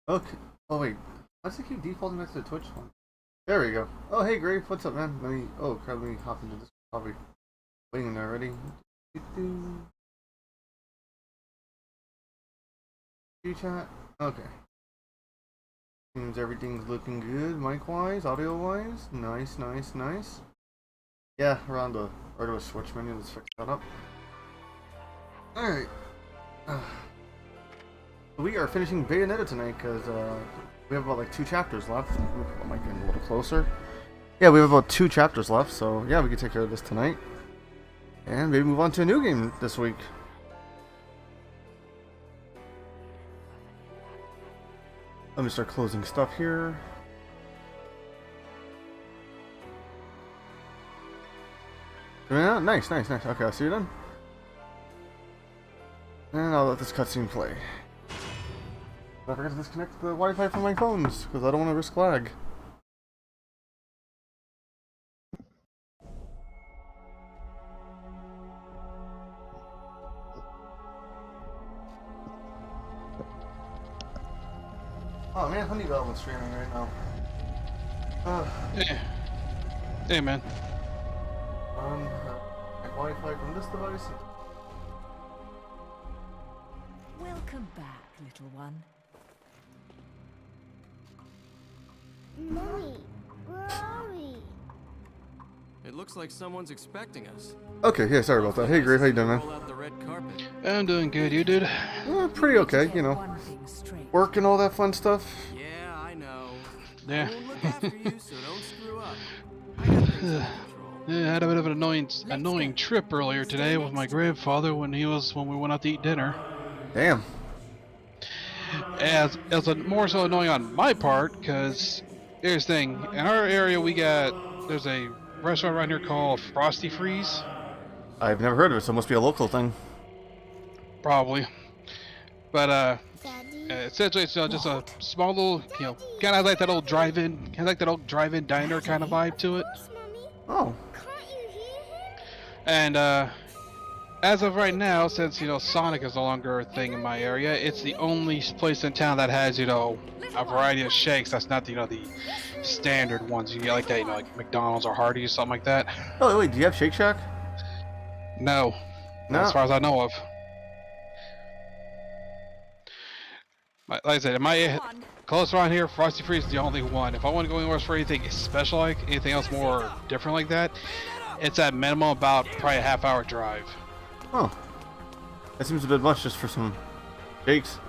Okay. Oh wait. Why does it keep defaulting back to the Twitch one? There we go. Oh hey Grave, what's up man? Let me crap, let me hop into this. Probably waiting there already. Chat? Okay. Seems everything's looking good, mic wise, audio wise. Nice, nice, nice. Yeah, around the regular switch menu, let's fix that up. Alright. We are finishing Bayonetta tonight because we have about like 2 chapters left. I might get a little closer. Yeah, we have about 2 chapters left, so yeah, we can take care of this tonight. And maybe move on to a new game this week. Let me start closing stuff here. Yeah, nice, nice, nice. Okay, I'll see you then. And I'll let this cutscene play. I forgot to disconnect the Wi-Fi from my phones, because I don't want to risk lag. Oh man, Honey Goblin's streaming right now. Hey man. Wi-Fi from this device. Welcome back, little one. Mommy, where are we? It looks like someone's expecting us. Okay, yeah, sorry about that. Hey, Grave, how you doing, man? Roll out the red carpet. I'm doing good, you dude? Pretty okay, you know. Work and all that fun stuff. Yeah, I know. Yeah. I won't look after you, so don't screw up. I got things under control. Yeah, I had a bit of an annoying trip earlier today with my grandfather when we went out to eat dinner. Damn. As more so annoying on my part, because here's the thing. In our area, there's a restaurant around here called Frosty Freeze. I've never heard of it, so it must be a local thing. Probably. But, Daddy? essentially it's just a small little, kind of like that old drive-in diner kind of vibe to it. Yes, Mommy. Oh. Can't you hear him? And, as of right now, since, Sonic is no longer a thing in my area, it's the only place in town that has, a variety of shakes that's not, the standard ones. You get like that, like McDonald's or Hardee's, something like that. Oh, wait, do you have Shake Shack? No. No. As far as I know of. Like I said, in my close around here, Frosty Freeze is the only one. If I want to go anywhere for anything special, like anything else more different like that, it's at minimum about probably a half-hour drive. Oh. That seems a bit much just for some shakes.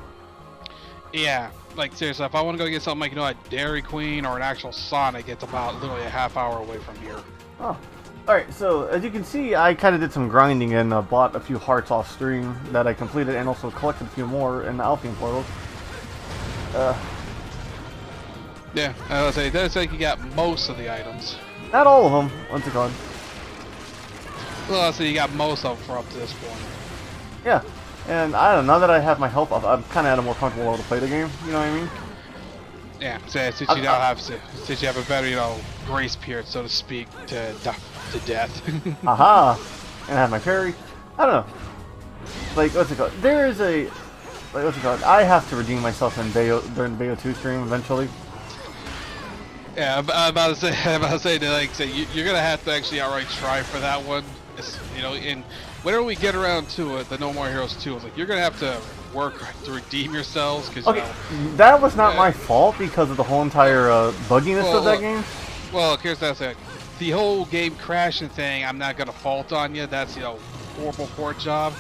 Yeah, like seriously, if I want to go get something like, a Dairy Queen or an actual Sonic, it's about literally a half-hour away from here. Oh. Alright, so as you can see, I kind of did some grinding and bought a few hearts off stream that I completed and also collected a few more in the Alpine portal. Yeah, I was say that's like you got most of the items. Not all of them, once it's gone. Well, I say you got most of them for up to this point. Yeah, and I don't know, now that I have my health up, I'm kind of at a more comfortable level to play the game, you know what I mean? Yeah, so since you have a better, grace period, so to speak, to death. Aha! And I have my parry. I don't know. Like, what's it called? There is a... Like, what's it called? I have to redeem myself in during the Bayo 2 stream eventually. Yeah, I'm about to say that, you're gonna have to actually outright try for that one. It's, in whenever we get around to it, the No More Heroes 2, it's like you're gonna have to work to redeem yourselves. Cause, okay, that was not my fault because of the whole entire bugginess of that game. Well, here's that thing. The whole game crashing thing, I'm not gonna fault on you. That's horrible port job.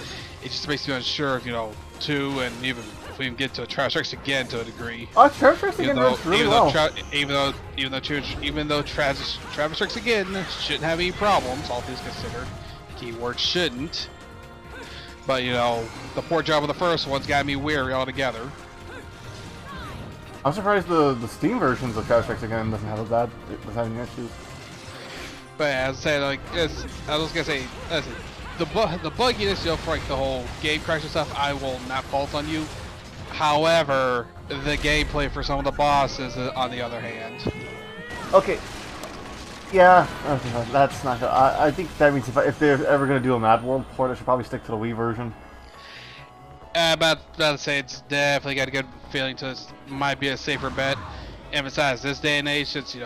It just makes me unsure of 2, and even if we even get to Travis Strikes Again to a degree. Oh, Travis Strikes Again works really well. Even though Travis Strikes Again shouldn't have any problems, all things considered. Keyword shouldn't. But the port job of the first one's got me weary altogether. I'm surprised the Steam versions of Travis Strikes Again doesn't have any issues. But as I say, I was gonna say, listen, the bugginess, for the whole game crash and stuff, I will not fault on you. However, the gameplay for some of the bosses, on the other hand. Okay. Yeah, that's not good. I think that means if they're ever going to do a Mad World port, I should probably stick to the Wii version. About to say it's definitely got a good feeling to it. Might be a safer bet. And besides, this day and age, since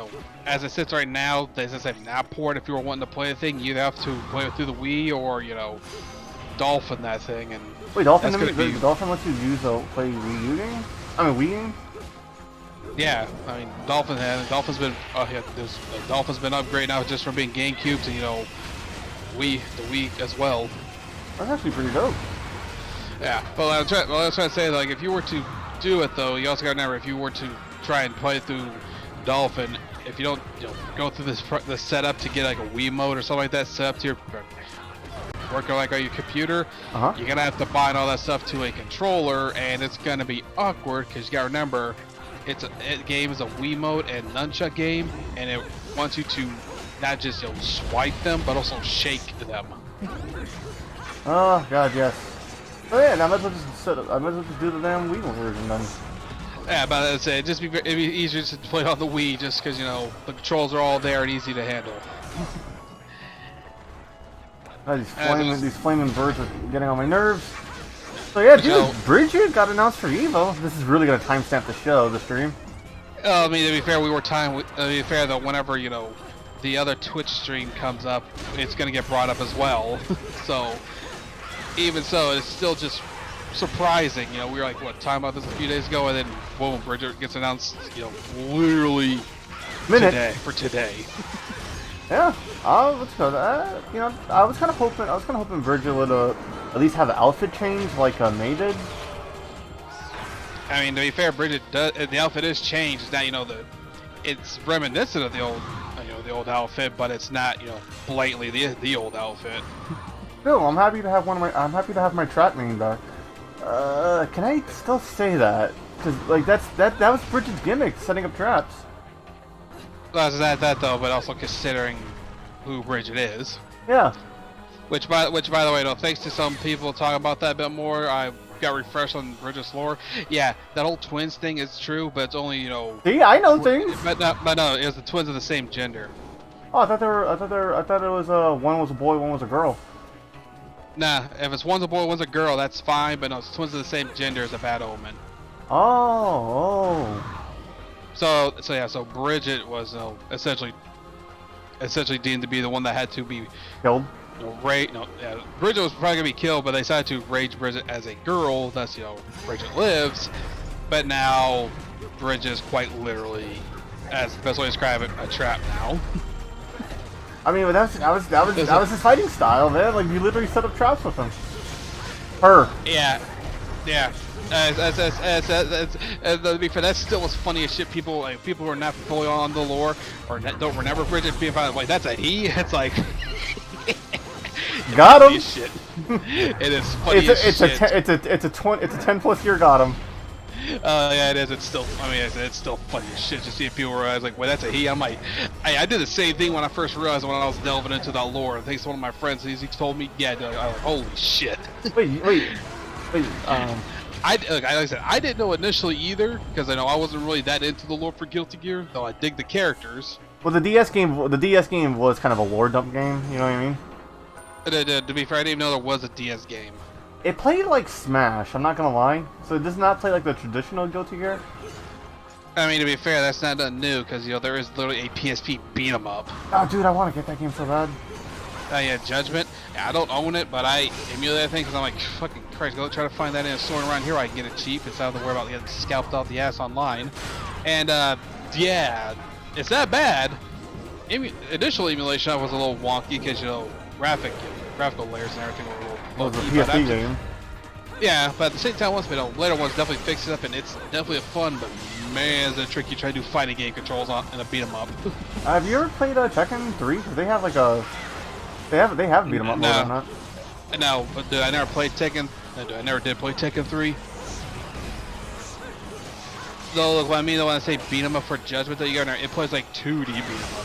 as it sits right now, they just have not poured. If you were wanting to play the thing, you either have to play it through the Wii or Dolphin that thing. And Wait, Dolphin? that's gonna be, Dolphin lets you play Wii U game? I mean Wii game? yeah. I mean, Dolphin's been Dolphin's been upgraded now just from being GameCube to the Wii as well. That's actually pretty dope. Yeah, but I was trying to say, like, if you were to do it though, you also got to remember if you were to try and play through Dolphin, if you don't go through the setup to get like a Wii mode or something like that set up to your working like on your computer, you're gonna have to bind all that stuff to a controller, and it's gonna be awkward because you gotta remember game is a Wii mode and nunchuck game, and it wants you to not just swipe them but also shake them. Oh god, yes. Oh yeah, I might as well just do the damn Wii version then. Yeah, but I'd say it'd be easier to play on the Wii just because the controls are all there and easy to handle. These flaming birds are getting on my nerves. So yeah, dude, Bridget got announced for Evo. This is really gonna timestamp the stream. I mean, to be fair, to be fair though, whenever the other Twitch stream comes up, it's gonna get brought up as well. So even so, it's still just surprising. We were like, what, talking about this a few days ago, and then boom, Bridget gets announced. Literally today. Yeah. Let's go. I was kind of hoping Bridget would at least have an outfit change like May did. I mean, to be fair, Bridget does. The outfit is changed. It's not, it's reminiscent of the old outfit, but it's not, blatantly the old outfit. No, I'm happy to have my trap main back. Can I still say that? Because like that was Bridget's gimmick, setting up traps. Well, it's not that though, but also considering who Bridget is. Yeah. Which by the way, thanks to some people talking about that a bit more, I got refreshed on Bridget's lore. Yeah, that whole twins thing is true, but it's only See, I know things. But no, it was the twins of the same gender. Oh, I thought it was one was a boy, one was a girl. Nah, if it's one's a boy, one's a girl, that's fine. But no, it's twins of the same gender is a bad omen. Oh. So Bridget was essentially deemed to be the one that had to be Killed. Bridget was probably gonna be killed, but they decided to rage Bridget as a girl. That's Bridget lives, but now Bridget is quite literally, as the best way to describe it, a trap now. I mean, but that was his fighting style, man. Like you literally set up traps with him. Her. Yeah. To be fair, that still was funny as shit. People who are not fully on the lore or don't remember Bridget being found like that's a he. It's like got him. Shit. It is funny as shit. It's a 10+ year got him. Yeah, it is. It's still. I mean, it's still funny as shit to see people realize like, well, that's a he. I'm like, I did the same thing when I first realized when I was delving into that lore. Thanks to one of my friends, he told me, yeah, I was like, holy shit. Wait. Like I said, I didn't know initially either because I wasn't really that into the lore for Guilty Gear, though I dig the characters. Well, the DS game was kind of a lore dump game. You know what I mean? To be fair, I didn't even know there was a DS game. It played like Smash. I'm not gonna lie. So it does not play like the traditional Guilty Gear. I mean, to be fair, that's not new because there is literally a PSP beat 'em up. Oh, dude, I want to get that game so bad. Yeah, Judgment. Yeah, I don't own it, but I emulate that thing because I'm like, fucking Christ, go try to find that in a store around here. I can get it cheap instead of to worry about getting scalped off the ass online. And yeah, it's not bad. Initial emulation was a little wonky because graphical layers and everything were a little Well, it was a PSP game. Yeah, but at the same time, later ones definitely fixed it up, and it's definitely fun. But man, is it tricky trying to do fighting game controls in a beat 'em up. Have you ever played Tekken 3? They have like a they have beat 'em up mode on that. No, but I never played Tekken. I never did play Tekken 3. So look, what I mean when I say beat 'em up for Judgment, that it plays like 2D beat 'em up.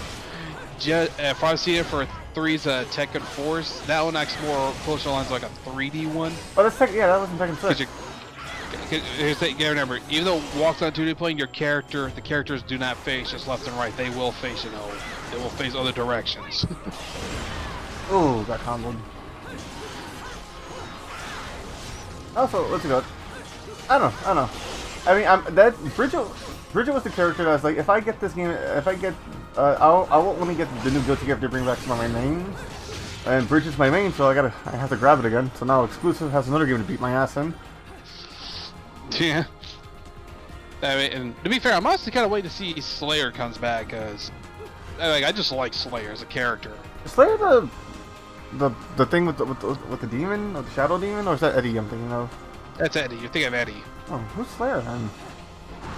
If I've seen it for 3's Tekken 4's, that one acts more closer to lines like a 3D one. Oh, that's that wasn't Tekken 6. You remember, even though it walks on 2D plane, the characters do not face just left and right. They will face, they will face other directions. Oh, got comboed. Also, let's go. I don't know. I mean, Bridget was the character that I was like, if I get this game, I won't let me get the new Guilty Gear to bring back some of my mains. And Bridget's my main, so I have to grab it again. So now Exclusive has another game to beat my ass in. Yeah. I mean, and to be fair, I'm honestly kind of waiting to see Slayer comes back, because I just like Slayer as a character. Is Slayer the thing with the demon, or the shadow demon, or is that Eddie I'm thinking of? That's Eddie. You're thinking of Eddie. Oh, who's Slayer then?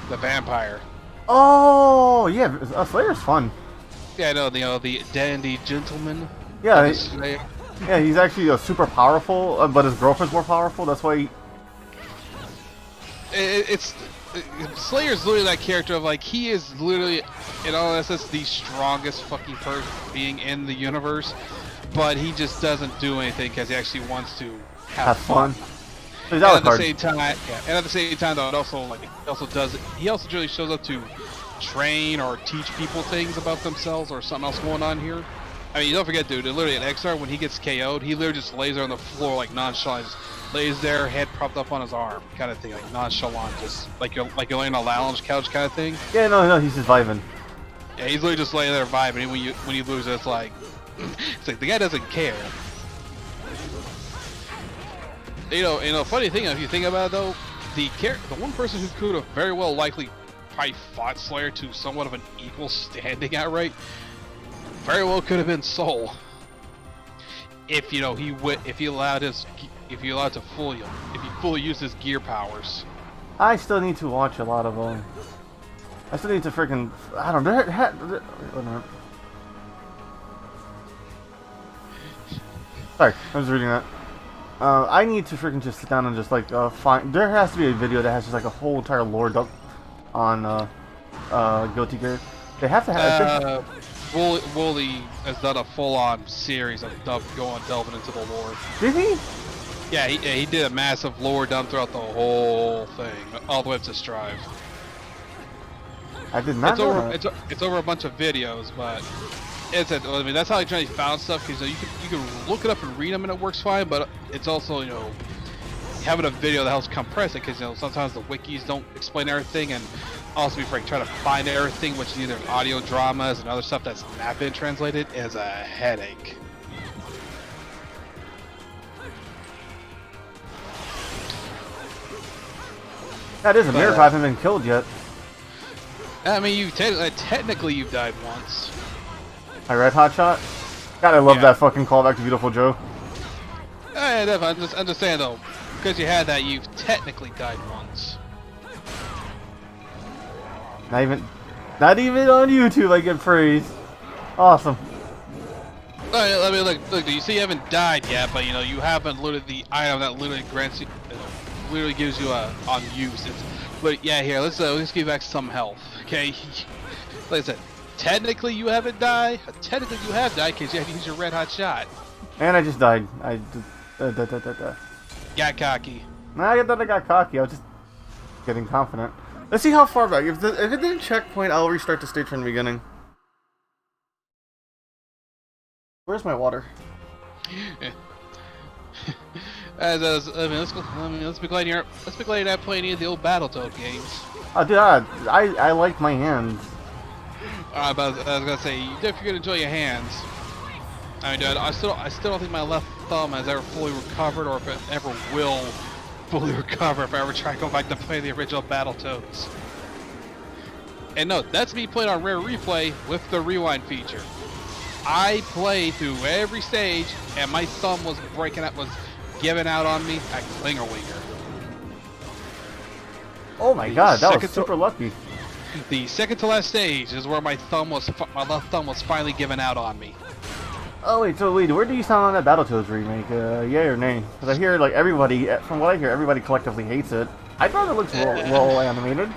The vampire. Oh, yeah, Slayer's fun. Yeah, I know, the dandy gentleman. Yeah, Yeah, he's actually super powerful, but his girlfriend's more powerful. That's why. Slayer's literally that character of like he is literally, in all essence, the strongest fucking being in the universe, but he just doesn't do anything because he actually wants to have fun. And at the same time, though, he also really shows up to train or teach people things about themselves or something else going on here. I mean, you don't forget, dude, literally at XR, when he gets KO'd, he literally just lays there on the floor like nonchalant, just lays there, head propped up on his arm, kind of thing, like nonchalant, just like you're laying on a lounge couch kind of thing. Yeah, no, he's just vibing. Yeah, he's literally just laying there vibing, and when you lose, it's like the guy doesn't care. You know, funny thing, if you think about it though, the one person who could have very well likely probably fought Slayer to somewhat of an equal standing outright, very well could have been Soul. If he allowed to fully use his gear powers. I still need to watch a lot of them. I still need to freaking, I don't know. Sorry, I was reading that. I need to freaking just sit down and just like find. There has to be a video that has just like a whole entire lore dump on Guilty Gear. They have to have. Wooly has done a full-on series of delving into the lore. Did he? Yeah, he did a massive lore dump throughout the whole thing, all the way up to Strive. I did not know that. It's over a bunch of videos, but I mean, that's how I generally found stuff, because you can look it up and read them and it works fine, but it's also, having a video that helps compress it, because sometimes the wikis don't explain everything, and also be frank, trying to find everything, which is either audio dramas and other stuff that's not been translated, is a headache. That is a miracle I haven't been killed yet. I mean, technically you've died once. My red hot shot? God, I love that fucking callback to Beautiful Joe. Yeah, definitely. I'm just saying though, because you had that, you've technically died once. Not even on YouTube I get praise. Awesome. I mean, look, you see you haven't died yet, but you haven't looted the item that literally grants you, literally gives you on use. But yeah, here, let's give back some health, okay? Like I said, technically you haven't died. Technically you have died because you had to use your red hot shot. And I just died. Got cocky. I got cocky. I was just getting confident. Let's see how far back. If it didn't checkpoint, I'll restart the stage from the beginning. Where's my water? Let's be glad you're not playing any of the old Battletoad games. Oh, dude, I like my hands. But I was gonna say, you definitely gonna enjoy your hands. I mean, dude, I still don't think my left thumb has ever fully recovered, or if it ever will fully recover if I ever try to go back to play the original Battletoads. And no, that's me playing on Rare Replay with the rewind feature. I played through every stage, and my thumb was giving out on me at Klinger Winger. Oh my god, that was super lucky. The second to last stage is where my left thumb was finally giving out on me. Oh wait, so where do you sound on that Battletoads remake? Yay or nay? Because I hear like everybody, from what I hear, everybody collectively hates it. I thought it looks well animated.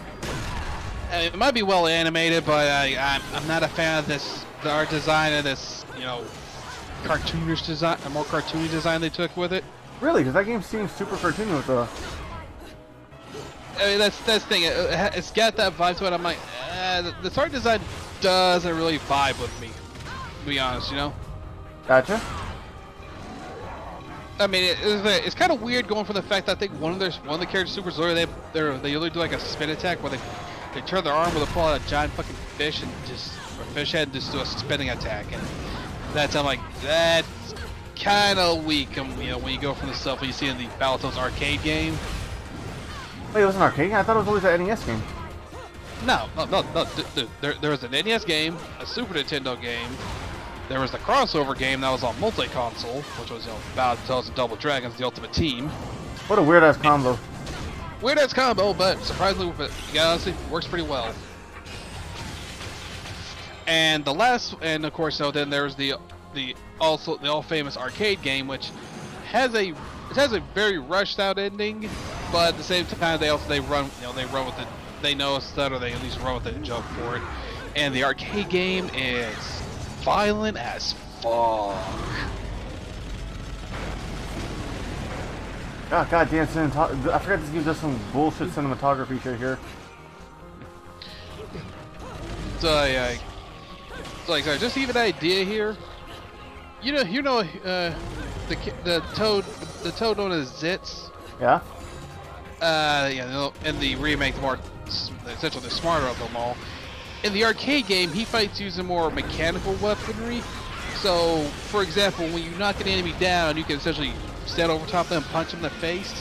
It might be well animated, but I'm not a fan of the art design of this, cartoonish design, a more cartoony design they took with it. Really? Because that game seems super cartoony with the... I mean, that's the thing. It's got that vibe to it. I'm like, this art design doesn't really vibe with me, to be honest, Gotcha. I mean, it's kind of weird going from the fact that I think one of the characters Superslothpants, they usually do like a spin attack where they turn their arm where they pull out a giant fucking fish and or fish head and just do a spinning attack, and I'm like, that's kind of weak. You know, when you go from the stuff you see in the Battletoads arcade game. Wait, it was an arcade game? I thought it was always an NES game. No, dude, there was an NES game, a Super Nintendo game. There was the crossover game that was on multi-console, which was, you know, Battletoads and Double Dragons, the Ultimate Team. What a weird-ass combo. Weird-ass combo, but surprisingly, yeah, honestly, works pretty well. And of course, so then there's the all-famous arcade game, which has a very rushed-out ending, but at the same time, they run with it. They know it's that, or they at least run with it and jump for it. And the arcade game is violent as fuck. God damn, I forgot this game does some bullshit cinematography shit here. So yeah, like just even an idea here. You know, the toad known as Zitz. Yeah. Yeah, in the remake, essentially the smarter of them all. In the arcade game, he fights using more mechanical weaponry. So, for example, when you knock an enemy down, you can essentially stand over top of them and punch him in the face.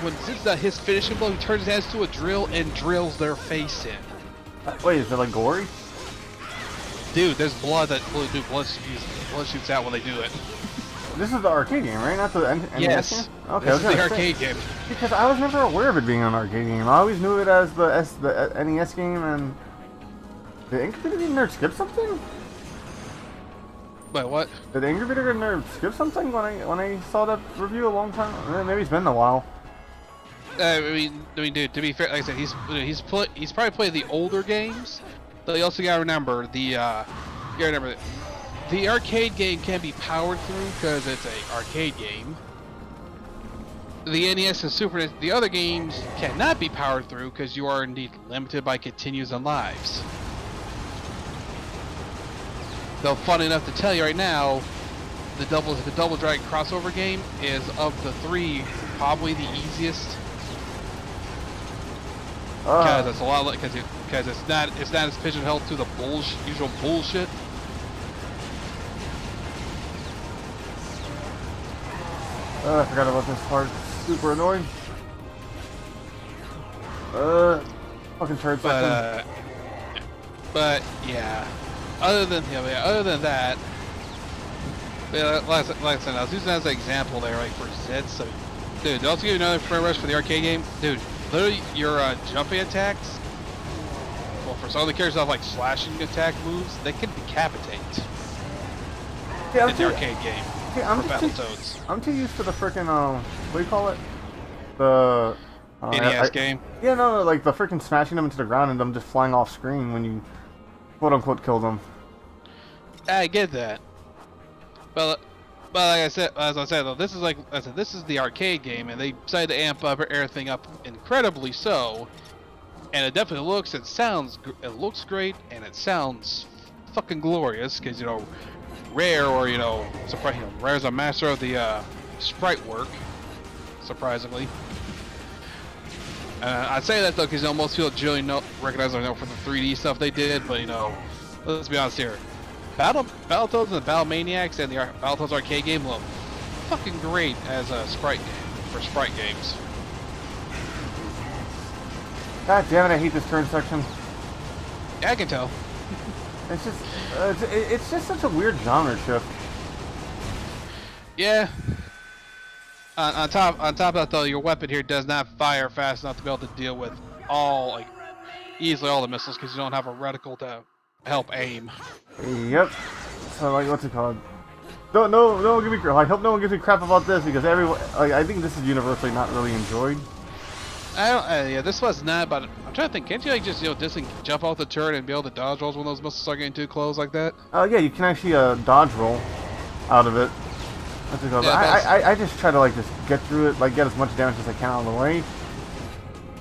When Zitz does his finishing blow, he turns his hands to a drill and drills their face in. Wait, is it like gory? Dude, there's blood blood shoots out when they do it. This is the arcade game, right? Not the NES Yes. game? Okay, This is the arcade game. Because I was never aware of it being an arcade game. I always knew it as the NES game, and... Did Angry Video Nerd skip something? Wait, what? Did Angry Video Nerd skip something when I saw that review a long time? Maybe it's been a while. I mean, dude. To be fair, like I said, he's probably played the older games. But you also gotta remember the arcade game can be powered through because it's an arcade game. The NES and the other games cannot be powered through because you are indeed limited by continues and lives. Though, funny enough to tell you right now, the Double Dragon crossover game is, of the three, probably the easiest. Because it's a lot, because it's not as pigeonholed to the usual bullshit. I forgot about this part. Super annoying. Fucking turd section. But yeah. Other than that, yeah, like I said, I was using that as an example there, like for Zitz. So, dude, also give you another frame rush for the arcade game, dude. Literally, your jumping attacks. Well, for some of the characters that have like slashing attack moves, they can decapitate. Yeah, in the arcade game. Yeah, for Battletoads. I'm too used to the freaking what do you call it? The NES game. Yeah, no, like the freaking smashing them into the ground and them just flying off screen when you quote unquote kill them. I get that, but like I said, as I said though, this is the arcade game, and they decided to amp up everything up incredibly so, and it definitely looks great, and it sounds fucking glorious because, you know, Rare, or Rare's a master of the sprite work, surprisingly. I'd say that though because, you know, most people generally recognize them for the 3D stuff they did, but, you know, let's be honest here. Battletoads and the Battlemaniacs and the Battletoads arcade game look fucking great as a sprite game for sprite games. God damn it! I hate this turn section. Yeah, I can tell. It's just it's just such a weird genre shift. Yeah. On top of that though, your weapon here does not fire fast enough to be able to deal with easily all the missiles because you don't have a reticle to help aim. Yep. So like, what's it called? No one give me. I hope no one gives me crap about this because everyone. I think this is universally not really enjoyed. Yeah, this was not. But I'm trying to think. Can't you just jump off the turret and be able to dodge rolls when those missiles start getting too close like that? Oh yeah, you can actually dodge roll out of it. What's it called? Yeah, I just try to just get through it, get as much damage as I can out of the way.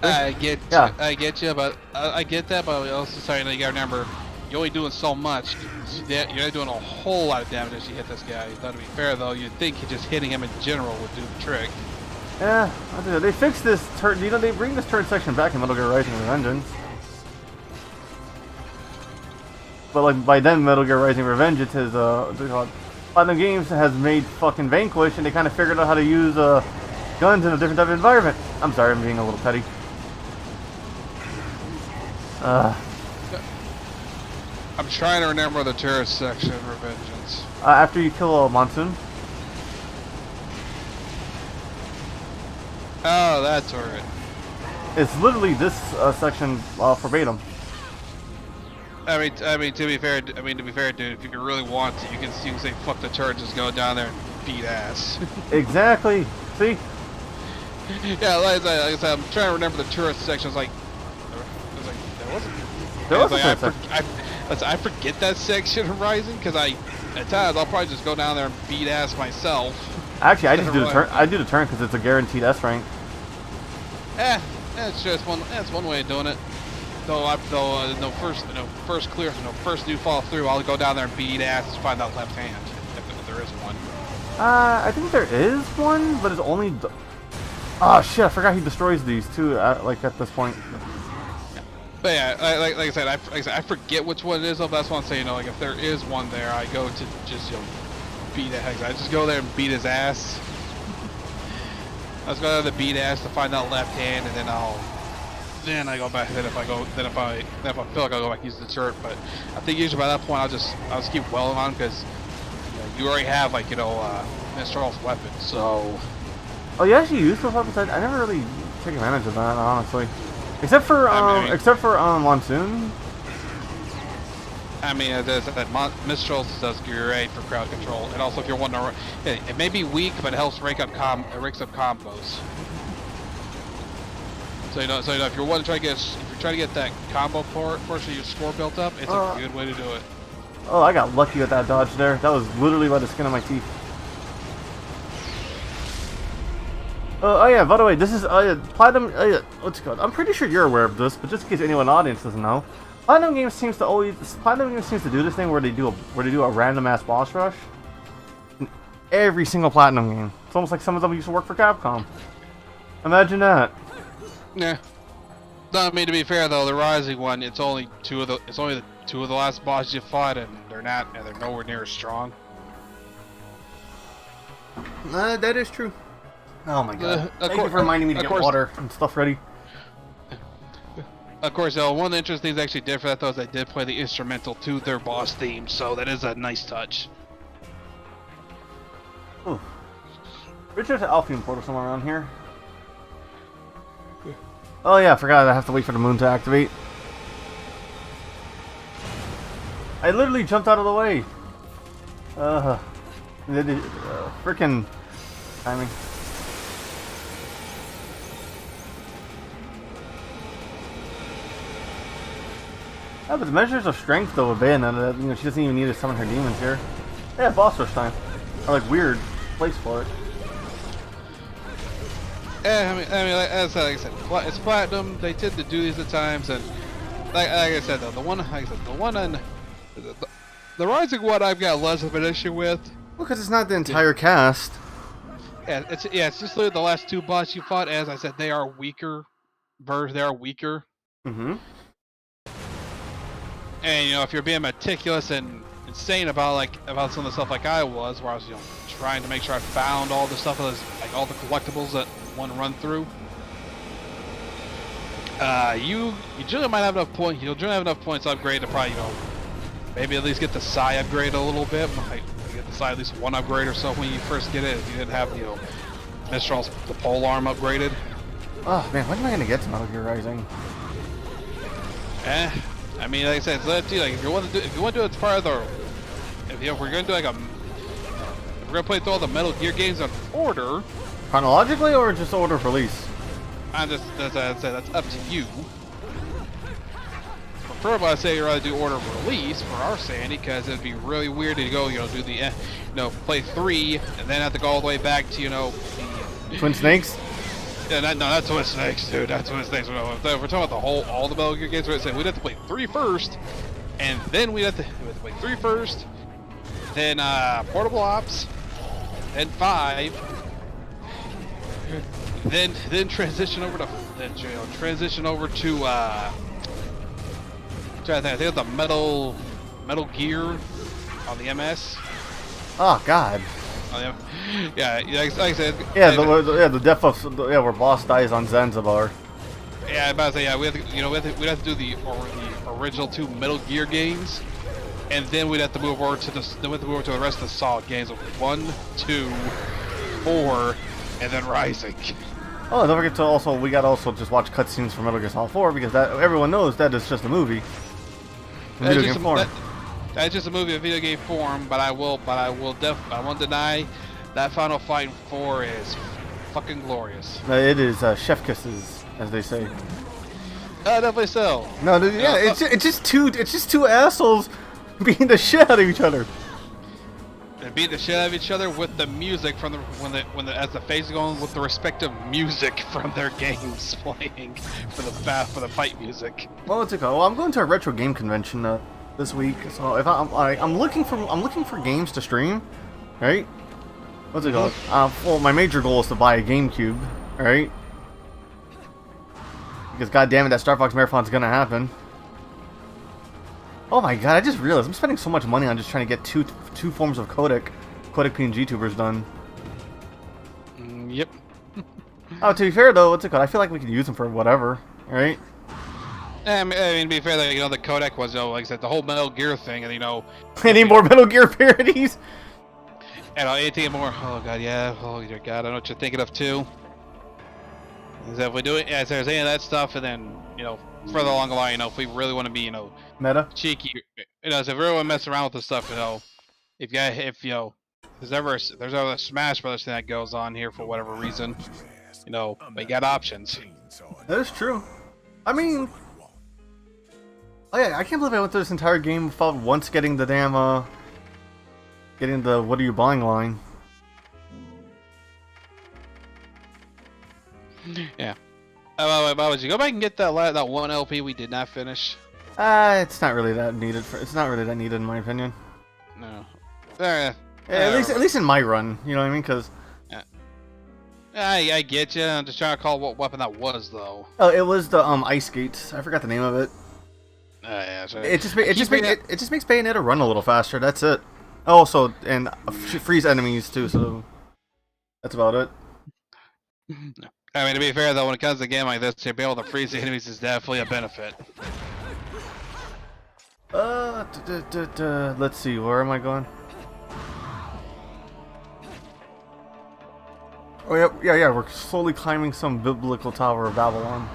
I get you, but I get that, but also sorry, you gotta remember, you're only doing so much. You're not doing a whole lot of damage as you hit this guy. Though to be fair though, you'd think just hitting him in general would do the trick. Yeah, I don't know. They fixed this turret. You know, they bring this turret section back in Metal Gear Rising: Revengeance. But like by then, Metal Gear Rising: Revengeance has Platinum Games has made fucking Vanquish, and they kind of figured out how to use guns in a different type of environment. I'm sorry, I'm being a little petty. I'm trying to remember the turret section of Revengeance. After you kill Monsoon. Oh, that turret. It's literally this section verbatim. I mean, to be fair, dude, if you really want to, you can say fuck the turret, just go down there and beat ass. Exactly. See? Yeah, like I said, I'm trying to remember the turret section. There was a turret section. I forget that section of Rising because at times I'll probably just go down there and beat ass myself. Actually, I just do the turn. I do the turn because it's a guaranteed S rank. It's just one. That's one way of doing it. First new fall through, I'll go down there and beat ass to find that left hand if there is one. I think there is one, but it's only. Oh shit! I forgot he destroys these too. Like at this point. But yeah, like I said, I forget which one it is. That's why I'm saying, like if there is one there, I go to just beat that hex. I just go there and beat his ass. I just go there to beat ass to find that left hand, and then I go back. Then if I feel like I'll go back and use the turret. But I think usually by that point I'll just keep welling on because you already have Mistral's weapon. So. Oh, you actually use those weapons? I never really take advantage of that, honestly. Except for Monsoon. I mean, Mistral's does great for crowd control, and also if you're wanting to, it may be weak, but it helps rank up combos. So if you're wanting to try to get that combo portion of your score built up, it's a good way to do it. Oh, I got lucky with that dodge there. That was literally by the skin of my teeth. Oh yeah, by the way, this is Platinum. What's it called? I'm pretty sure you're aware of this, but just in case anyone in the audience doesn't know, Platinum Games seems to do this thing where they do a random ass boss rush in every single Platinum game. It's almost like some of them used to work for Capcom. Imagine that. Yeah. No, I mean to be fair though, the Rising one, it's only the two of the last bosses you fought, and they're nowhere near as strong. That is true. Oh my god. Thank you for reminding me to get water and stuff ready. Of course, though, one of the interesting things actually did for that though is they did play the instrumental to their boss theme, so that is a nice touch. Ooh. Bridget's an Alphium portal somewhere around here. Oh yeah, I forgot I have to wait for the moon to activate. I literally jumped out of the way. Frickin' timing. Yeah, but the measures of strength though with Bayonetta, she doesn't even need to summon her demons here. Yeah, boss rush time. Or like weird place for it. Yeah, I mean, like I said, it's Platinum. They tend to do these at times, and like I said though, the Rising one I've got less of an issue with. Well, because it's not the entire cast. Yeah, it's just literally the last two bosses you fought. As I said, they are weaker. Mm-hmm. And if you're being meticulous and insane about some of the stuff like I was, where I was trying to make sure I found all the stuff, like all the collectibles that one run through. You generally might have enough points. You'll generally have enough points to upgrade to probably maybe at least get the Psy upgrade a little bit. Might get the Psy at least one upgrade or so when you first get it. If you didn't have Mistral's the pole arm upgraded. Oh man, when am I gonna get to Metal Gear Rising? I mean, like I said, it's up to you. Like, if you want to do it as part of the, if we're gonna do if we're gonna play through all the Metal Gear games in order, chronologically or just order of release? That's up to you. Preferably, I say you'd rather do order of release for our sanity, because it'd be really weird to go, do the, play 3 and then have to go all the way back to, the Twin Snakes. Yeah, no, that's Twin Snakes, dude. That's Twin Snakes. If we're talking about all the Metal Gear games, we'd have to play 3 first, and then we had to wait 3 first, then Portable Ops, then 5, then transition over to I think it was the Metal Gear on the MS. Oh God. Yeah, like I said. Yeah, the death of where boss dies on Zanzibar. Yeah, I'm about to say, yeah, we'd have to do the original 2 Metal Gear games, and then we'd have to move over to the rest of the Solid games of 1, 2, 4, and then Rising. Oh, don't forget to we gotta also just watch cutscenes from Metal Gear Solid 4 because that everyone knows that is just a movie. That's just a movie in video game form, but I won't deny that Final Fight 4 is fucking glorious. It is chef kisses, as they say. Definitely so. No, yeah, it's just two assholes beating the shit out of each other. And beat the shit out of each other with the music from as the phase is going with the respective music from their games playing for the fight music. Well, what's it called? Well, I'm going to a retro game convention this week, so if I'm looking for games to stream, right? What's it called? Well, my major goal is to buy a GameCube, right? Because goddamn it, that Star Fox Marathon's gonna happen. Oh my god, I just realized I'm spending so much money on just trying to get two forms of codec PNGtubers done. Yep. Oh, to be fair though, what's it called? I feel like we could use them for whatever, right? I mean, to be fair, the codec was, like I said, the whole Metal Gear thing, and Any more Metal Gear parodies? And 18 more. Oh god, yeah. Oh dear god, I know what you're thinking of too. Is that if we do it, if there's any of that stuff, and then further along the line, if we really want to be, Meta? cheeky, if we really want to mess around with this stuff, if there's ever a Smash Brothers thing that goes on here for whatever reason, we got options. That is true. I mean, oh yeah, I can't believe I went through this entire game without once getting the damn getting the "What are you buying" line. Yeah. Why would you go back and get that one LP we did not finish? It's not really that needed. It's not really that needed in my opinion. No. At least in my run, you know what I mean? Because I get you. I'm just trying to call what weapon that was, though. Oh, it was the ice skates. I forgot the name of it. Yeah. So It just makes Bayonetta run a little faster. That's it. Also, and freeze enemies too. So that's about it. I mean, to be fair though, when it comes to a game like this, to be able to freeze the enemies is definitely a benefit. Let's see. Where am I going? Oh yeah. We're slowly climbing some biblical tower of Babylon.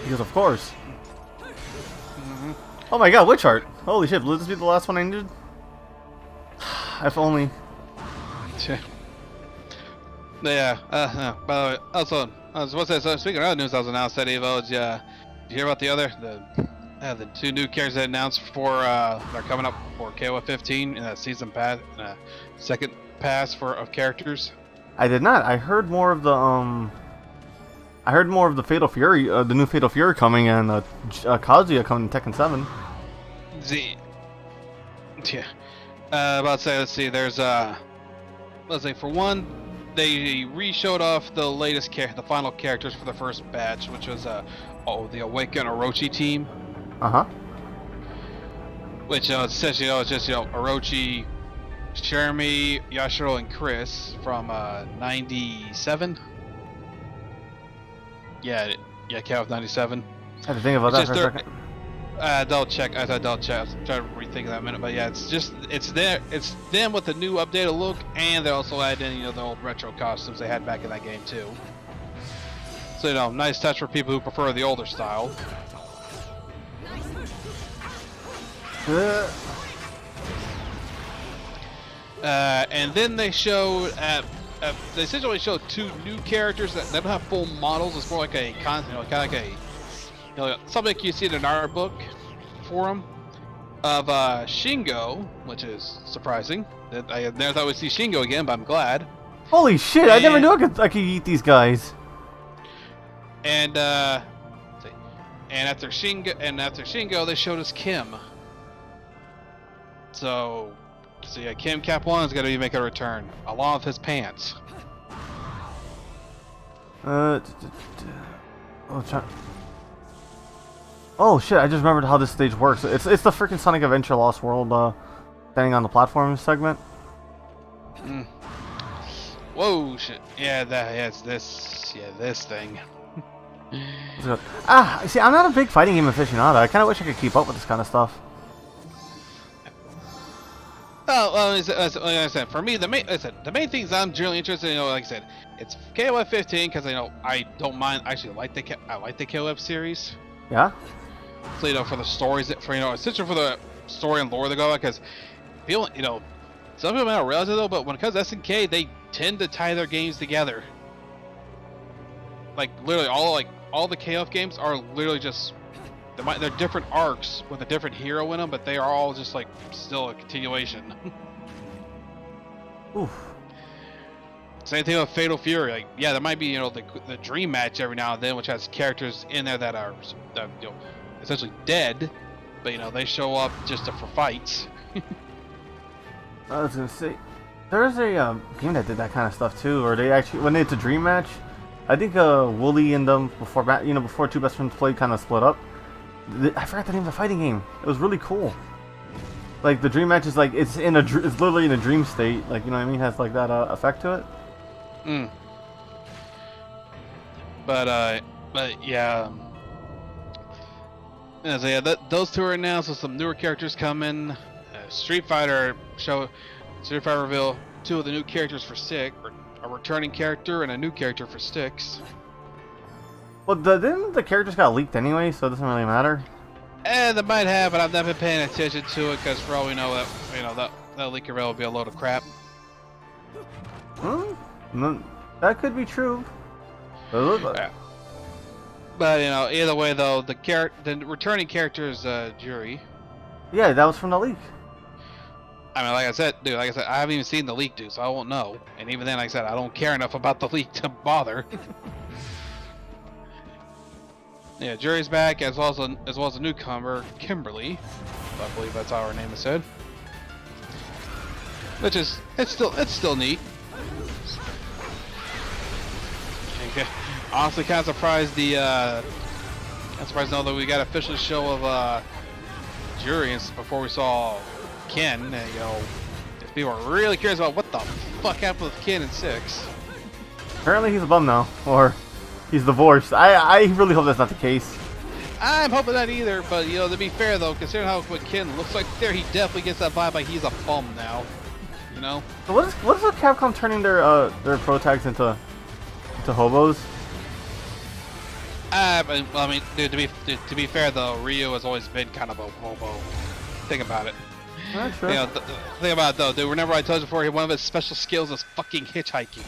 Because of course. Oh my god, witch art! Holy shit, will this be the last one I needed? If only. Yeah. By the way, also, I was supposed to say, speaking of other news that was announced at EVO, did you hear about the 2 new characters that announced for they're coming up for KOF 15 in that season pass, second pass of characters? I did not. I heard more of the Fatal Fury, the new Fatal Fury coming, and Kazuya coming in Tekken 7. Yeah. About to say, let's see. There's let's say for one, they re-showed off the latest the final characters for the first batch, which was the Awaken Orochi team. Which essentially it's just Orochi, Jeremy, Yashiro, and Chris from 97. Yeah, KOF 97. I had to think about that for a second. Double check. I double check. I'm trying to rethink that a minute, but yeah, it's them with the new updated look, and they also add in the old retro costumes they had back in that game too. So nice touch for people who prefer the older style. And then they showed they essentially showed 2 new characters that don't have full models. It's more like a kind of like a something you see in an art book for them of Shingo, which is surprising. I never thought we'd see Shingo again, but I'm glad. Holy shit! I never knew I could eat these guys. And And after Shingo, they showed us Kim. So yeah, Kim Cap1 is gonna be making a return, along with his pants. Oh shit! I just remembered how this stage works. It's the freaking Sonic Adventure Lost World standing on the platform segment. Mm. Whoa, shit! Yeah, it's this. Yeah, this thing. See, I'm not a big fighting game aficionado. I kind of wish I could keep up with this kind of stuff. Oh, well, like I said, for me, the main things I'm generally interested in, like I said, it's KOF 15 because I don't mind. Actually, I like the KOF series. Yeah. So, for the stories, essentially for the story and lore they go about, because people, some people might not realize it though, but when it comes to SNK, they tend to tie their games together. Like literally, all the KOF games are literally just they're different arcs with a different hero in them, but they are all just like still a continuation. Oof. Same thing with Fatal Fury. Like, yeah, there might be the dream match every now and then, which has characters in there that are essentially dead, but they show up just for fights. I was gonna say, there's a game that did that kind of stuff too, or they actually when it's a dream match. I think Wooly and them before two best friends played kind of split up. I forgot the name of the fighting game. It was really cool. Like the dream match is like it's literally in a dream state. Like what I mean, has like that effect to it. Mm. But yeah. So yeah, those two are announced with some newer characters coming. Street Fighter reveal 2 of the new characters for 6. A returning character and a new character for 6. Well, didn't the characters got leaked anyway, so it doesn't really matter. They might have, but I've never been paying attention to it because for all we know that leak array will be a load of crap. No, that could be true. Yeah. But either way though, the returning character is Jury. Yeah, that was from the leak. I mean, like I said, I haven't even seen the leak, dude, so I won't know. And even then, like I said, I don't care enough about the leak to bother. Yeah, Jury's back, as well as a newcomer, Kimberly. I believe that's how her name is said. Which is it's still neat. Okay. Honestly, kind of surprised to know that we got official show of Jury before we saw Ken. If people are really curious about what the fuck happened with Ken in 6. Apparently he's a bum now, or he's divorced. I really hope that's not the case. I'm hoping not either, but to be fair though, considering what Ken looks like there, he definitely gets that vibe like he's a bum now. So what is with Capcom turning their pro tags into hobos? I mean, dude, to be fair though, Ryu has always been kind of a hobo. Think about it. Not sure. Think about it though, dude. Remember I told you before, one of his special skills is fucking hitchhiking.